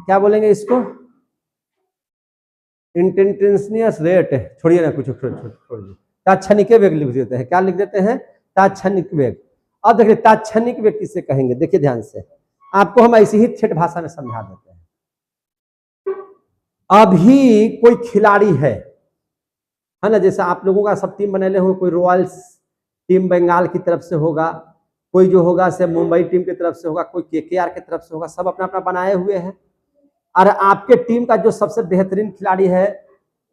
क्या बोलेंगे इसको इंस्टेंटेनियस रेट, छोड़िए ना कुछ छोड़िए, तात्क्षणिक वेग लिख देते हैं। क्या लिख देते हैं तात्क्षणिक वेग। अब देखिए तात्क्षणिक वेग किसे कहेंगे, देखिए ध्यान से, आपको हम ऐसी ही ठेठ भाषा में समझा देते हैं। अभी कोई खिलाड़ी है ना, जैसे आप लोगों का सब टीम बनेले हो, कोई रॉयल्स टीम बंगाल की तरफ से होगा, कोई जो होगा से मुंबई टीम की तरफ से होगा, कोई केकेआर की तरफ से होगा, सब अपना अपना बनाए हुए हैं। और आपके टीम का जो सबसे बेहतरीन खिलाड़ी है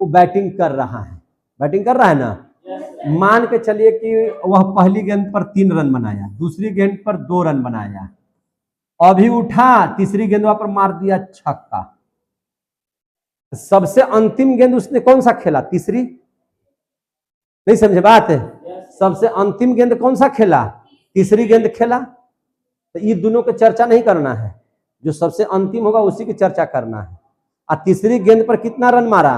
वो बैटिंग कर रहा है, बैटिंग कर रहा है ना। मान के चलिए कि वह पहली गेंद पर 3 रन बनाया, दूसरी गेंद पर 2 रन बनाया, अभी उठा तीसरी गेंद पर मार दिया छक्का। सबसे अंतिम गेंद उसने कौन सा खेला? तीसरी। नहीं समझे बात है? सबसे अंतिम गेंद कौन सा खेला? तीसरी गेंद खेला। तो ये दोनों की चर्चा नहीं करना है, जो सबसे अंतिम होगा उसी की चर्चा करना है। और तीसरी गेंद पर कितना रन मारा?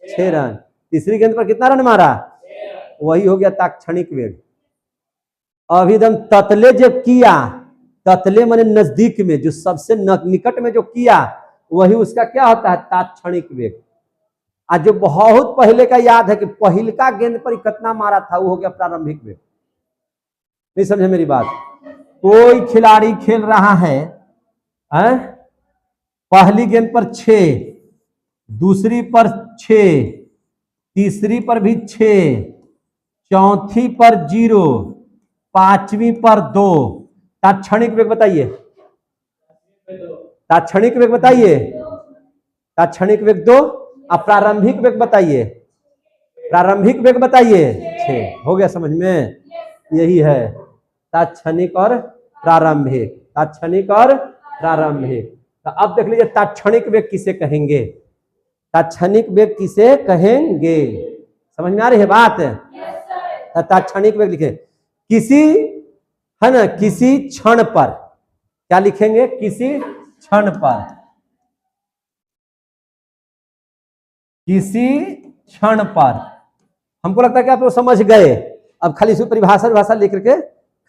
6 रन। तीसरी गेंद पर कितना रन मारा? वही हो गया तात्क्षणिक वेग। अभी एकदम ततले जब किया, ततले माने नजदीक में, जो सबसे निकट में जो किया वही उसका क्या होता है? तात्क्षणिक वेग। आज जो बहुत पहले का याद है कि पहिलका गेंद पर कितना मारा था, वो हो गया प्रारंभिक वेग। नहीं समझे मेरी बात? कोई खिलाड़ी खेल रहा है, पहली गेंद पर 6, दूसरी पर 6, तीसरी पर भी 6, चौथी पर 0, पांचवी पर 2। तात्क्षणिक वेग बताइए, तात्क्षणिक वेग बताइए। तात्क्षणिक वेग 2। अब प्रारंभिक वेग बताइए, प्रारंभिक वेग बताइए 6। हो गया समझ में? यही है तात्क्षणिक और प्रारंभिक, तात्क्षणिक और प्रारंभिक। तो अब देख लीजिए तात्क्षणिक वेग किसे कहेंगे, तात्क्षणिक वेग किसे कहेंगे? समझ में आ रही है बात? तात्क्षणिक वेग लिखे किसी, है ना, किसी क्षण पर। क्या लिखेंगे? किसी क्षण पर, किसी क्षण पर। हमको लगता है कि आप लोग समझ गए। अब खाली इसी परिभाषा लिख करके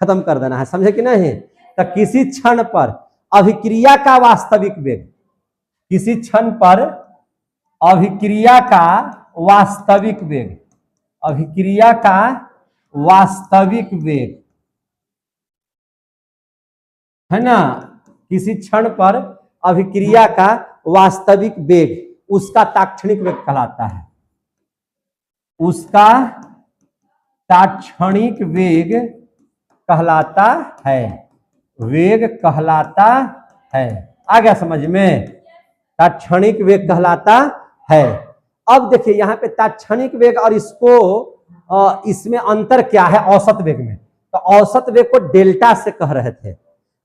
खत्म कर देना है, समझे कि नहीं? तो किसी क्षण पर अभिक्रिया का वास्तविक वेग, किसी क्षण पर अभिक्रिया का वास्तविक वेग, अभिक्रिया का वास्तविक वेग, है ना, किसी क्षण पर अभिक्रिया का वास्तविक वेग उसका तात्क्षणिक वेग कहलाता है, उसका तात्क्षणिक वेग कहलाता है, वेग कहलाता है। आ गया समझ में? तात्क्षणिक वेग कहलाता है। अब देखिए यहाँ पे तात्क्षणिक वेग और इसको इसमें अंतर क्या है औसत वेग में? तो औसत वेग को डेल्टा से कह रहे थे,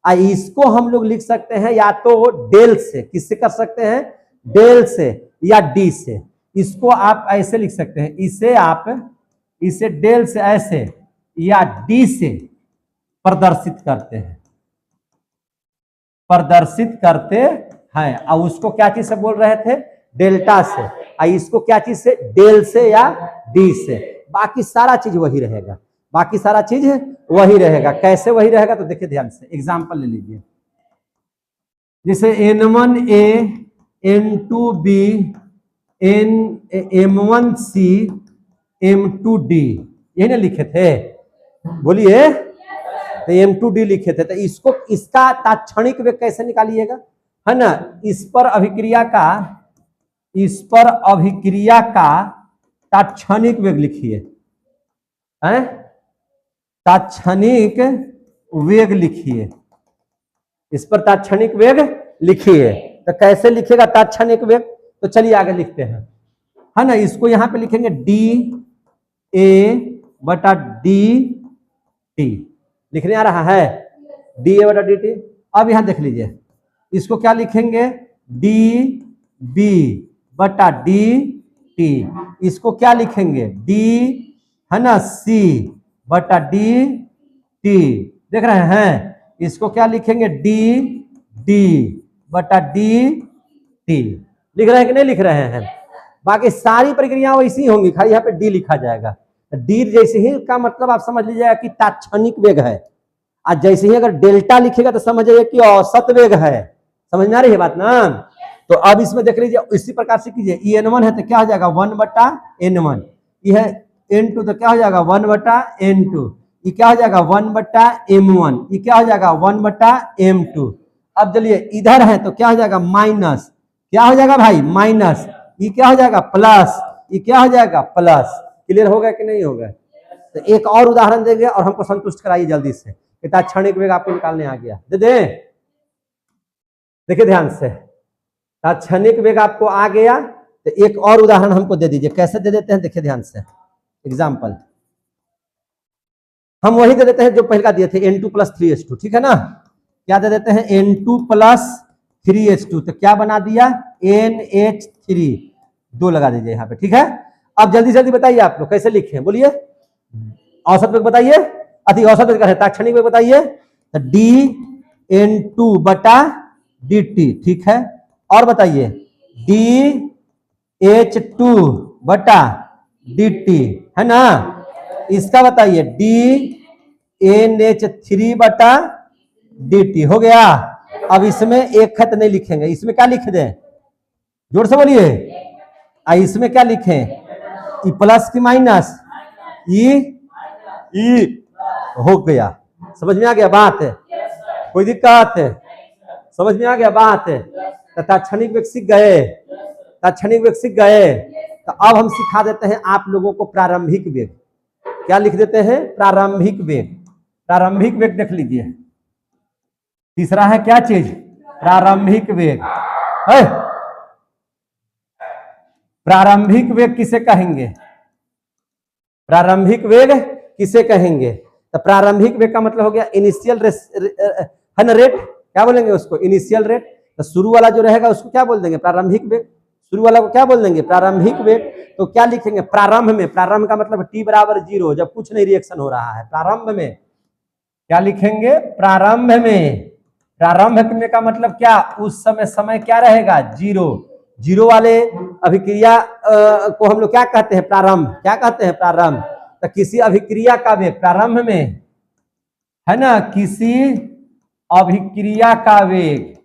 इसको हम लोग लिख सकते हैं या तो डेल से, किससे कर सकते हैं? डेल से या डी से। इसको आप ऐसे लिख सकते हैं, इसे आप इसे डेल से ऐसे या डी से प्रदर्शित करते हैं, प्रदर्शित करते हैं। और उसको क्या चीज से बोल रहे थे? डेल्टा से। और इसको क्या चीज से? डेल से या डी से। बाकी सारा चीज वही रहेगा, बाकी सारा चीज वही रहेगा। कैसे वही रहेगा? तो देखिए ध्यान से, एग्जांपल ले लीजिए। जैसे N1A, N2B, M1C, M2D, यही ना लिखे थे? बोलिए। तो M2D लिखे थे। तो इसको, इसका तात्क्षणिक वेग कैसे निकालिएगा, है ना? इस पर अभिक्रिया का, इस पर अभिक्रिया का तात्क्षणिक वेग लिखिए, हैं? तात्क्षणिक वेग लिखिए, इस पर तात्क्षणिक वेग लिखिए। तो कैसे लिखेगा तात्क्षणिक वेग? तो चलिए आगे लिखते हैं, है ना। इसको यहां पे लिखेंगे DA/DT। लिखने आ रहा है? DA/DT। अब यहां देख लीजिए, इसको क्या लिखेंगे? DB/DT। इसको क्या लिखेंगे? D, है ना, C/DT। देख रहे हैं? इसको क्या लिखेंगे? DD/DT। लिख रहे हैं कि नहीं लिख रहे हैं? बाकी सारी प्रक्रिया वैसी होंगी, खाली यहाँ पे डी लिखा जाएगा। डी जैसे ही का मतलब आप समझ लीजिएगा कि तात्क्षणिक वेग है, और जैसे ही अगर डेल्टा लिखेगा तो समझ जाइए कि औसत वेग है। समझ में आ रही है बात ना? तो अब इसमें देख लीजिए, इसी प्रकार से कीजिए। ये N1 है तो क्या हो जाएगा? 1/N1। यह N2 तो क्या हो जाएगा? 1/N2। ये क्या हो जाएगा? 1/M1। ये क्या हो जाएगा? 1/M2। अब चलिए इधर है तो क्या हो जाएगा? माइनस, क्या हो जाएगा भाई? माइनस ये क्या हो जाएगा प्लस, ये क्या हो जाएगा प्लस। क्लियर होगा कि नहीं होगा? तो एक और उदाहरण देंगे और हमको संतुष्ट कराइए जल्दी से। कितना क्षणिक वेग आपको निकालने आ गया, दे दे। देखिए ध्यान से, क्षणिक वेग आपको आ गया तो एक और उदाहरण हमको दे दीजिए। कैसे दे देते हैं देखिए ध्यान से। एग्जाम्पल हम वही दे देते हैं जो पहले का दिए थे, N2 + 3H2, ठीक है ना। क्या दे देते हैं? N2 + 3H2, तो क्या बना दिया? NH3, 2 लगा दीजिए यहाँ पे, ठीक है। अब जल्दी जल्दी बताइए आप लोग कैसे लिखे, बोलिए। औसत वेग बताइए, अति औसत वेग है, ताक्षणिक वेग बताइए। तो dN2/dt, ठीक है। और बताइए dH2/dt, है ना। इसका बताइए dNH3/dt, हो गया। अब इसमें एक खत नहीं लिखेंगे, इसमें क्या लिख दें? जोर से बोलिए। इसमें क्या लिखें? ई प्लस की माइनस, ई हो गया। समझ में आ गया बात है? कोई दिक्कत है? समझ में आ गया बात है? तो ताक्षणिक वेग सीख गए, ताक्षणिक वेग सीख गए। तो अब हम सिखा देते हैं आप लोगों को प्रारंभिक वेग। क्या लिख देते हैं? प्रारंभिक वेग। प्रारंभिक वेग देख लीजिए, तीसरा है क्या चीज? प्रारंभिक वेग है। प्रारंभिक वेग किसे कहेंगे? प्रारंभिक वेग किसे कहेंगे? तो प्रारंभिक वेग का मतलब हो गया इनिशियल रेट, क्या बोलेंगे उसको? Initial rate. तो शुरू वाला जो रहेगा उसको क्या बोल देंगे? प्रारंभिक वेग। शुरू वाला को क्या बोल देंगे? प्रारंभिक वेग। तो क्या लिखेंगे? प्रारंभ में, प्रारंभ का मतलब t = 0, जब कुछ नहीं रिएक्शन हो रहा है। प्रारंभ में क्या लिखेंगे? प्रारंभ में। प्रारंभ करने का मतलब क्या? उस समय समय क्या रहेगा? 0। 0 वाले अभिक्रिया को हम लोग क्या कहते हैं? प्रारंभ। क्या कहते हैं? प्रारंभ। तो किसी अभिक्रिया का वेग प्रारंभ में, है ना, किसी अभिक्रिया का वेग,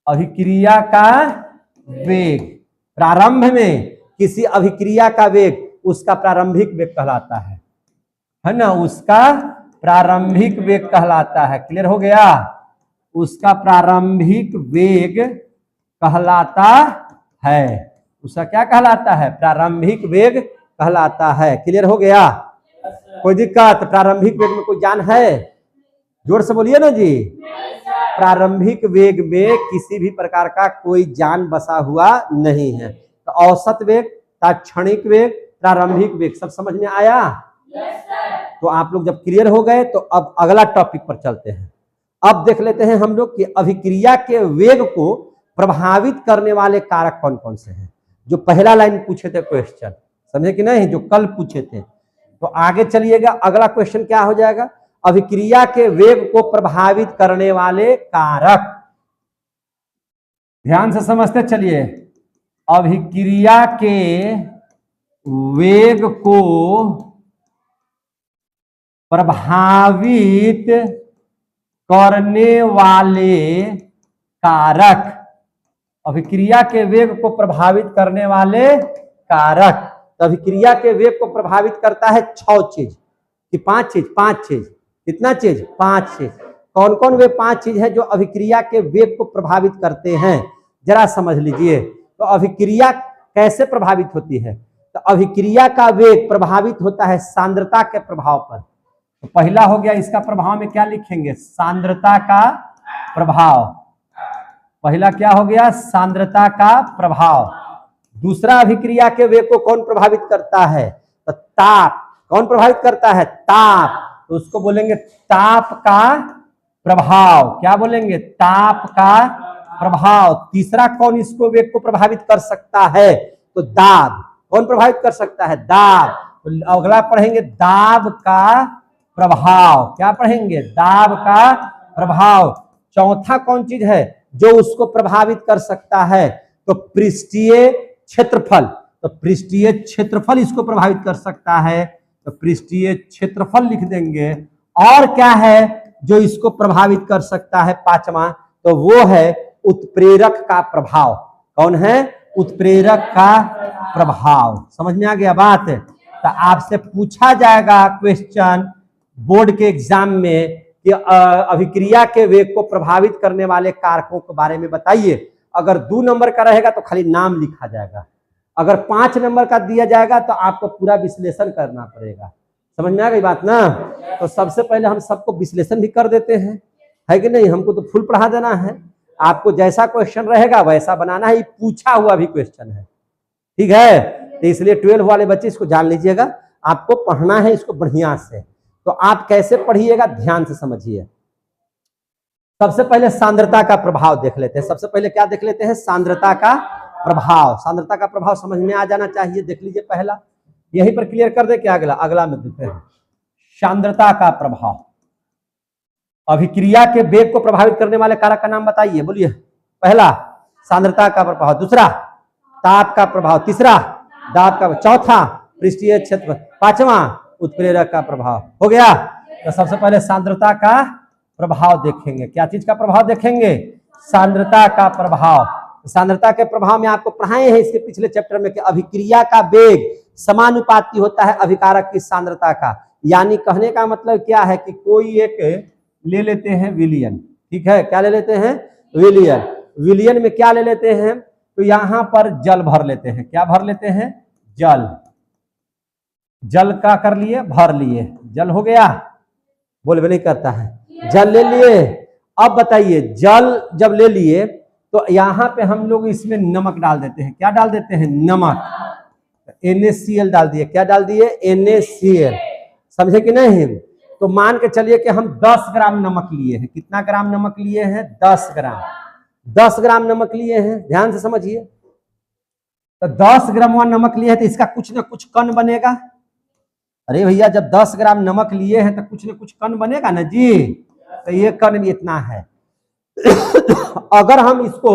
अभिक्रिया का वेग प्रारंभ में, किसी अभिक्रिया का वेग उसका प्रारंभिक वेग कहलाता है ना, उसका प्रारंभिक वेग कहलाता है। क्लियर हो गया? उसका प्रारंभिक वेग कहलाता है। उसका क्या कहलाता है? प्रारंभिक वेग कहलाता है। क्लियर हो गया? कोई दिक्कत? प्रारंभिक वेग में कोई जान है? जोर से बोलिए ना जी। प्रारंभिक वेग में किसी भी प्रकार का कोई जान बसा हुआ नहीं है। तो औसत वेग, ताक्षणिक वेग, प्रारंभिक वेग सब समझ में आया? तो आप लोग जब क्लियर हो गए तो अब अगला टॉपिक पर चलते हैं। अब देख लेते हैं हम लोग कि अभिक्रिया के वेग को प्रभावित करने वाले कारक कौन कौन से हैं। जो पहला लाइन पूछे थे क्वेश्चन, समझे कि नहीं, जो कल पूछे थे। तो आगे चलिएगा, अगला क्वेश्चन क्या हो जाएगा? अभिक्रिया के वेग को प्रभावित करने वाले कारक। ध्यान से समझते चलिए। अभिक्रिया के वेग को प्रभावित करने वाले कारक। अभिक्रिया के वेग को प्रभावित करने वाले कारक। तो अभिक्रिया के वेग को प्रभावित करता है 6 चीज कि 5 चीज? 5 चीज। कितना चीज? 5 चीज। कौन कौन वे 5 चीज है जो अभिक्रिया के वेग को प्रभावित करते हैं? जरा समझ लीजिए। तो अभिक्रिया कैसे प्रभावित होती है? तो अभिक्रिया का वेग प्रभावित होता है सांद्रता के प्रभाव पर। तो पहला हो गया, इसका प्रभाव में क्या लिखेंगे? सांद्रता का प्रभाव। पहला क्या हो गया? सांद्रता का प्रभाव। दूसरा, अभिक्रिया के वेग को कौन प्रभावित करता है? तो ताप। कौन प्रभावित करता है? ताप। तो उसको बोलेंगे ताप का प्रभाव। क्या बोलेंगे? ताप का प्रभाव। तीसरा, कौन इसको वेग को प्रभावित कर सकता है? तो दाब। कौन प्रभावित कर सकता है? दाब। तो अगला पढ़ेंगे दाब का प्रभाव। क्या पढ़ेंगे? दाब का प्रभाव। चौथा कौन चीज है जो उसको प्रभावित कर सकता है? तो पृष्ठीय क्षेत्रफल। तो पृष्ठीय क्षेत्रफल इसको प्रभावित कर सकता है। तो पृष्ठीय क्षेत्रफल लिख देंगे। और क्या है जो इसको प्रभावित कर सकता है? पांचवा, तो वो है उत्प्रेरक का प्रभाव। कौन है? उत्प्रेरक का प्रभाव। समझ में आ गया बात? तो आपसे पूछा जाएगा क्वेश्चन बोर्ड के एग्जाम में कि अभिक्रिया के वेग को प्रभावित करने वाले कारकों के बारे में बताइए। अगर 2 नंबर का रहेगा तो खाली नाम लिखा जाएगा, अगर 5 नंबर का दिया जाएगा तो आपको पूरा विश्लेषण करना पड़ेगा। समझ में आ गई बात ना। तो सबसे पहले हम सबको विश्लेषण भी कर देते हैं, है कि नहीं। हमको तो फुल पढ़ा देना है, आपको जैसा क्वेश्चन रहेगा वैसा बनाना है। पूछा हुआ भी क्वेश्चन है, ठीक है। तो इसलिए 12 वाले बच्चे इसको जान लीजिएगा, आपको पढ़ना है इसको बढ़िया से। तो आप कैसे पढ़िएगा, ध्यान से समझिए। सबसे पहले सांद्रता का प्रभाव देख लेते हैं। सबसे पहले क्या देख लेते हैं, सांद्रता का प्रभाव। सांद्रता का प्रभाव समझ में आ जाना चाहिए। देख लीजिए पहला, यहीं पर क्लियर कर दे। क्या अगला में देते हैं सांद्रता का प्रभाव। अभिक्रिया के वेग को प्रभावित करने वाले कारक का नाम बताइए, बोलिए। पहला सांद्रता का प्रभाव, दूसरा ताप का प्रभाव, तीसरा दाब का, चौथा पृष्ठीय क्षेत्र, पांचवा उत्प्रेरक का प्रभाव। हो गया। तो सबसे पहले सांद्रता का प्रभाव देखेंगे। क्या चीज का प्रभाव देखेंगे, सांद्रता का प्रभाव। सांद्रता के प्रभाव में आपको पढ़ाए हैं इसके पिछले चैप्टर में कि अभिक्रिया का वेग समानुपाती होता है अभिकारक की सांद्रता का। यानी कहने का मतलब क्या है कि कोई एक ले लेते हैं विलियन, ठीक है। क्या ले लेते हैं, विलियन। विलियन में क्या ले लेते हैं, तो यहां पर जल भर लेते हैं। क्या भर लेते हैं, जल। जल का कर लिए, भर लिए, जल हो गया। बोलबे नहीं करता है, जल ले लिए। अब बताइए, जल जब ले लिए तो यहां पे हम लोग इसमें नमक डाल देते हैं। क्या डाल देते हैं, नमक। NaCl डाल दिए। क्या डाल दिए, NaCl। समझे कि नहीं। तो मान के चलिए कि हम 10 ग्राम नमक लिए हैं। कितना ग्राम नमक लिए हैं, 10 ग्राम। 10 ग्राम नमक लिए हैं, ध्यान से समझिए। तो 10 ग्राम नमक लिए हैं तो इसका कुछ ना कुछ कण बनेगा। अरे भैया, जब 10 ग्राम नमक लिए हैं तो कुछ ना कुछ कण बनेगा ना जी। तो ये कण भी इतना है। अगर हम इसको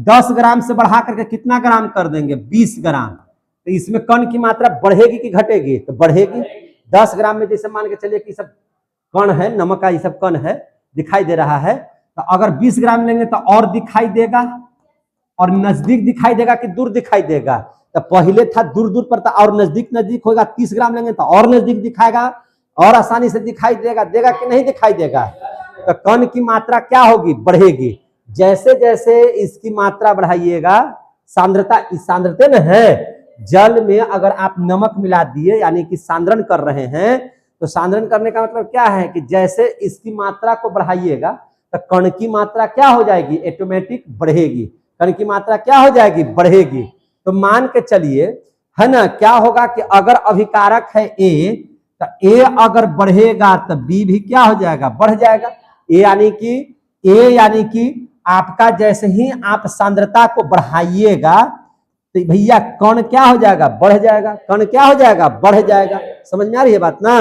10 ग्राम से बढ़ा करके कितना ग्राम कर देंगे, 20 ग्राम, तो इसमें कण की मात्रा बढ़ेगी कि घटेगी, तो बढ़ेगी। 10 ग्राम में जैसे मान के चलिए कि सब कण है, नमक का ये सब कण है, दिखाई दे रहा है। तो अगर 20 ग्राम लेंगे तो और दिखाई देगा, और नजदीक दिखाई देगा कि दूर दिखाई देगा। तो पहले था दूर दूर पर था, और नजदीक नजदीक होगा। 30 ग्राम लेंगे तो और नजदीक दिखाएगा, और आसानी से दिखाई देगा। देगा कि नहीं दिखाई देगा। तो कण की मात्रा क्या होगी, बढ़ेगी। जैसे जैसे इसकी मात्रा बढ़ाइएगा, सांद्रता, इस सांद्रता न है। जल में अगर आप नमक मिला दिए, यानी कि सांद्रण कर रहे हैं, तो सांद्रण करने का मतलब क्या है कि जैसे इसकी मात्रा को बढ़ाइएगा तो कण की मात्रा क्या हो जाएगी, ऑटोमेटिक बढ़ेगी। कण की मात्रा क्या हो जाएगी, बढ़ेगी। तो मान के चलिए, है ना, क्या होगा कि अगर अभिकारक है A, तो A अगर बढ़ेगा तो B भी क्या हो जाएगा, बढ़ जाएगा। A यानी कि आपका जैसे ही आप सांद्रता को बढ़ाइएगा तो भैया कण क्या हो जाएगा, बढ़ जाएगा। कण क्या हो जाएगा, बढ़ जाएगा। समझ में आ रही है बात ना।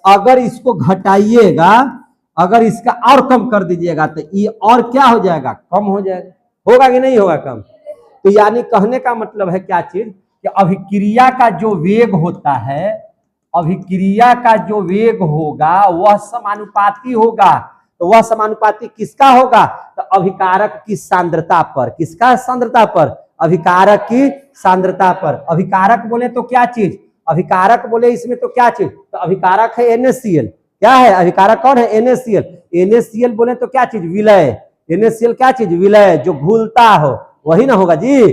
अगर इसको घटाइएगा, अगर इसका और कम कर दीजिएगा तो ये और क्या हो जाएगा, कम हो जाएगा। होगा कि नहीं होगा कम। तो यानी कहने का मतलब है क्या चीज, कि अभिक्रिया का जो वेग होता है, अभिक्रिया का जो वेग होगा वह समानुपाती होगा। तो वह समानुपाती किसका होगा, तो अभिकारक की सांद्रता पर। किसका सांद्रता पर, अभिकारक की सांद्रता पर। अभिकारक बोले तो क्या चीज, अभिकारक बोले इसमें तो क्या चीज, तो अभिकारक है NaCl। क्या है अभिकारक, कौन है, NaCl। NaCl बोले तो क्या चीज, विलय। NaCl क्या चीज, विलय, जो घुलता हो, वही ना होगा जी।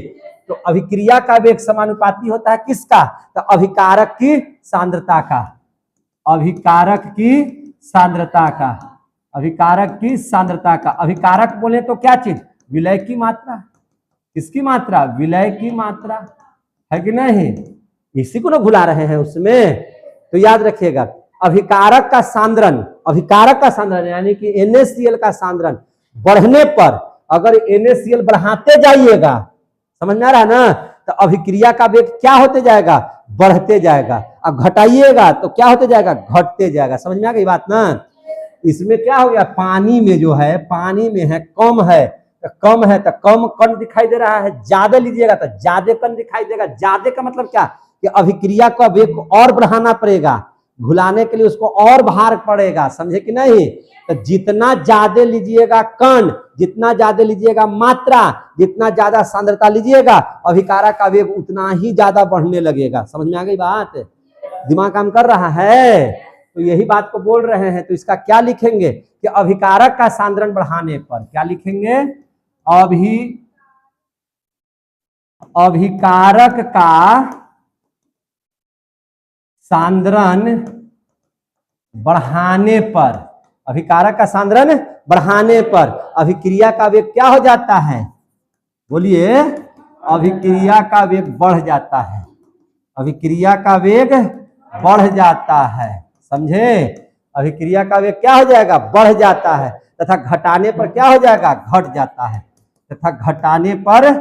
तो अभिक्रिया का वेग समानुपाती होता है किसका, तो अभिकारक की सांद्रता का। अभिकारक की सांद्रता का, अभिकारक की सांद्रता का। अभिकारक बोले तो क्या चीज, विलय की मात्रा। किसकी मात्रा, विलय की मात्रा, है कि नहीं। इसी को ना भुला रहे हैं उसमें। तो याद रखिएगा, अभिकारक का सांद्रण, अभिकारक का सांद्रण यानी कि NaCl का सांद्रण बढ़ने पर, अगर NaCl बढ़ाते जाइएगा, समझ में आ रहा है ना, तो अभिक्रिया का वेग क्या होते जाएगा, बढ़ते जाएगा। अब घटाइएगा तो क्या होते जाएगा, घटते जाएगा। समझ में आ गई बात ना। इसमें क्या हो गया, पानी में जो है, पानी में है कम है, तो कम है तो कम कण दिखाई दे रहा है। ज्यादा लीजिएगा तो ज्यादा कण दिखाई देगा। ज्यादा का मतलब क्या, कि अभिक्रिया का वेग को और बढ़ाना पड़ेगा, घुलाने के लिए उसको और भार पड़ेगा। समझे कि नहीं। तो जितना ज्यादा लीजिएगा कण, जितना ज्यादा लीजिएगा मात्रा, जितना ज्यादा सांद्रता लीजिएगा, अभिकारक का वेग उतना ही ज्यादा बढ़ने लगेगा। समझ में आ गई बात, दिमाग काम कर रहा है। तो यही बात को बोल रहे हैं। तो इसका क्या लिखेंगे, कि अभिकारक का सांद्रण बढ़ाने पर क्या लिखेंगे, अभिकारक का सांद्रण बढ़ाने पर, अभिकारक का सांद्रण बढ़ाने पर अभिक्रिया का वेग क्या हो जाता है? बोलिए, अभिक्रिया का वेग बढ़ जाता है, अभिक्रिया का वेग बढ़ जाता है, समझे? अभिक्रिया का वेग क्या हो जाएगा? बढ़ जाता है, तथा घटाने पर क्या हो जाएगा? घट जाता है, तथा घटाने पर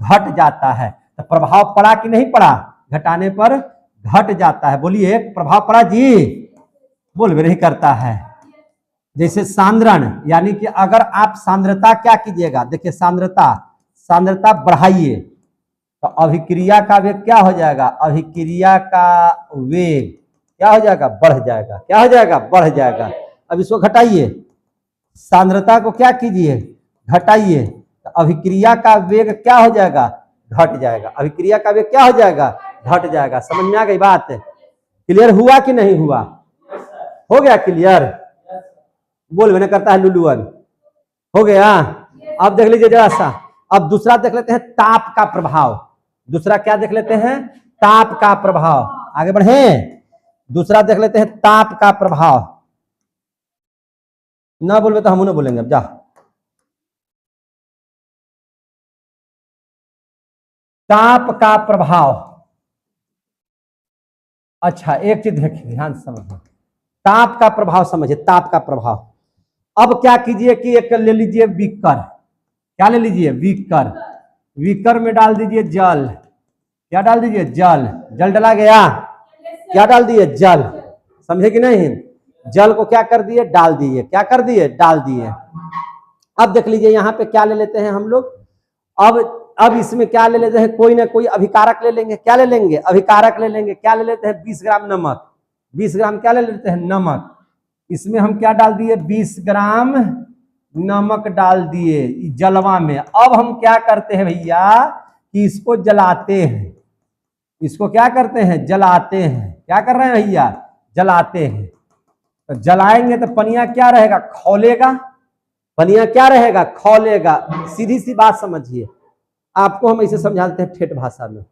घट जाता है। तो प्रभाव पड़ा कि नहीं पड़ा? घटाने पर घट जाता है। बोलिए, प्रभाव पड़ा जी? बोल भी नहीं करता है। जैसे सांद्रण, यानी कि अगर आप सांद्रता क्या कीजिएगा, देखिए सांद्रता बढ़ाइए तो अभिक्रिया का वेग क्या हो जाएगा? अभिक्रिया का वेग क्या हो जाएगा? बढ़ जाएगा। क्या हो जाएगा? बढ़ जाएगा। अब इसको घटाइए, सांद्रता को क्या कीजिए? घटाइए तो अभिक्रिया का वेग क्या हो जाएगा? घट जाएगा। अभिक्रिया का वेग क्या हो जाएगा? घट जाएगा। समझ में आ गई बात? क्लियर हुआ कि नहीं हुआ? हो गया क्लियर? बोल भी नहीं करता है लुलुअन। हो गया? अब देख लीजिए जरा सा। अब दूसरा देख लेते हैं, ताप का प्रभाव। दूसरा क्या देख लेते हैं? ताप का प्रभाव। आगे बढ़े, दूसरा देख लेते हैं ताप का प्रभाव। ना बोलबे तो हम ना बोलेंगे। अब जा, ताप का प्रभाव। अच्छा, एक चीज देखिए, ध्यान से समझिए, ताप का प्रभाव समझिए, ताप का प्रभाव। अब क्या कीजिए कि एक ले लीजिए बीकर। क्या ले लीजिए? बीकर। बीकर में डाल दीजिए जल। क्या डाल दीजिए? जल। जल डाला गया, क्या डाल दिए? जल। समझे कि नहीं? जल को क्या कर दिए? डाल दिए। क्या कर दिए? डाल दिए। अब देख लीजिए यहाँ पे क्या ले लेते हैं हम लोग। अब इसमें क्या ले लेते हैं? कोई ना कोई अभिकारक ले लेंगे। क्या ले लेंगे? अभिकारक ले लेंगे। क्या ले लेते हैं? 20 ग्राम नमक। 20 ग्राम क्या ले लेते हैं? नमक। इसमें हम क्या डाल दिए? 20 ग्राम नमक डाल दिए जलवा में। अब हम क्या करते हैं भैया कि इसको जलाते हैं। इसको क्या करते हैं? जलाते हैं। क्या कर रहे हैं भैया? जलाते हैं। तो जलाएंगे तो पनिया क्या रहेगा? खौलेगा। पनिया क्या रहेगा? खौलेगा। सीधी सी बात समझिए, आपको हम ऐसे समझाते हैं ठेठ भाषा में।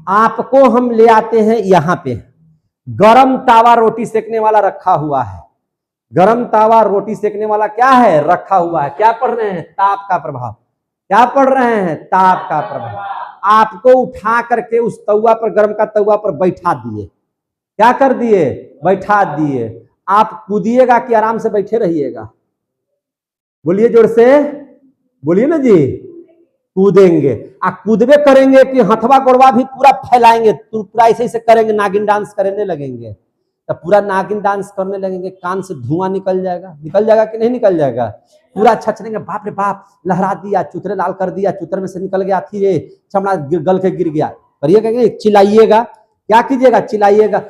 आपको हम ले आते हैं यहाँ पे, गरम तावा रोटी सेकने वाला रखा हुआ है। गरम तावा रोटी सेकने वाला क्या है? रखा हुआ है। क्या पढ़ रहे हैं? ताप का प्रभाव। क्या पढ़ रहे हैं? ताप का प्रभाव। आपको उठा करके उस तवा पर, गरम का तवा पर बैठा दिए। क्या कर दिए? बैठा दिए। आप कूदिएगा कि आराम से बैठे रहिएगा? बोलिए जोर से, बोलिए ना जी। कूदेंगे। कूदबे करेंगे कि हथवा गोड़वा भी पूरा फैलाएंगे, पूरा ऐसे ऐसे करेंगे, नागिन डांस करने लगेंगे। तो पूरा नागिन डांस करने लगेंगे, कान से धुआं निकल जाएगा। निकल जाएगा कि नहीं निकल जाएगा? पूरा छछनेंगे, बाप रे बाप, लहरा दिया, चुतरे लाल कर दिया, चुतर में से निकल गया, थी रे चमड़ा गल के गिर गया। करिएगा, चिल्लाइएगा। क्या कीजिएगा? चिल्लाइएगा,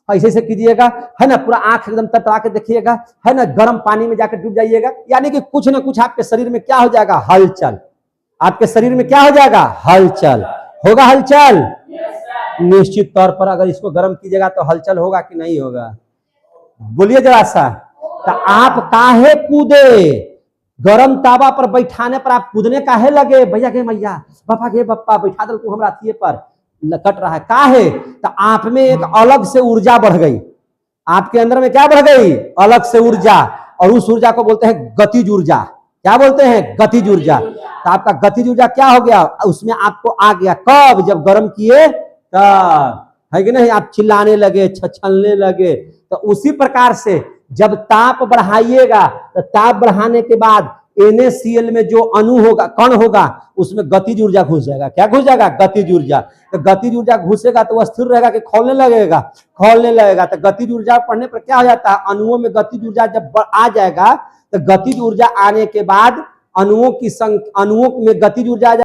ऐसे ऐसे कीजिएगा, है ना। पूरा आंख एकदम तटरा के देखिएगा, है ना। गर्म पानी में जाकर डूब जाइएगा। यानी कि कुछ ना कुछ आपके शरीर में क्या हो जाएगा? हलचल। आपके शरीर में क्या हो जाएगा? हलचल होगा। हलचल निश्चित तौर पर अगर इसको गर्म कीजिएगा तो हलचल होगा कि नहीं होगा? बोलिए जरा सा। तो आप काहे कूदे? गरम तावा पर बैठाने पर आप कूदने काहे लगे? भैया के मैया, बापा के बप्पा, बैठा दल तू हमरा थिए पर कट रहा है काहे? तो आप में एक अलग से ऊर्जा बढ़ गई। आपके अंदर में क्या बढ़ गई? अलग से ऊर्जा। और उस ऊर्जा को बोलते हैं गतिज ऊर्जा। क्या बोलते हैं? गतिज ऊर्जा। तो आपका गतिज ऊर्जा क्या हो गया? उसमें आपको आ गया। कब? जब गर्म किए तब, है कि नहीं? आप चिल्लाने लगे, छछलने लगे। तो उसी प्रकार से जब ताप बढ़ाइएगा तो ताप बढ़ाने के बाद NaCl में जो अणु होगा, कण होगा, उसमें गतिज ऊर्जा घुस जाएगा। क्या घुस जाएगा? गतिज ऊर्जा। तो गतिज ऊर्जा घुसेगा तो वह स्थिर रहेगा कि खौलने लगेगा? खौलने लगेगा। तो गतिज ऊर्जा पढ़ने पर क्या हो जाता है? अणुओं में गतिज ऊर्जा जब आ जाएगा तो गतिज ऊर्जा आने के बाद अणुओं की संख्या, अणुओं में गतिज ऊर्जा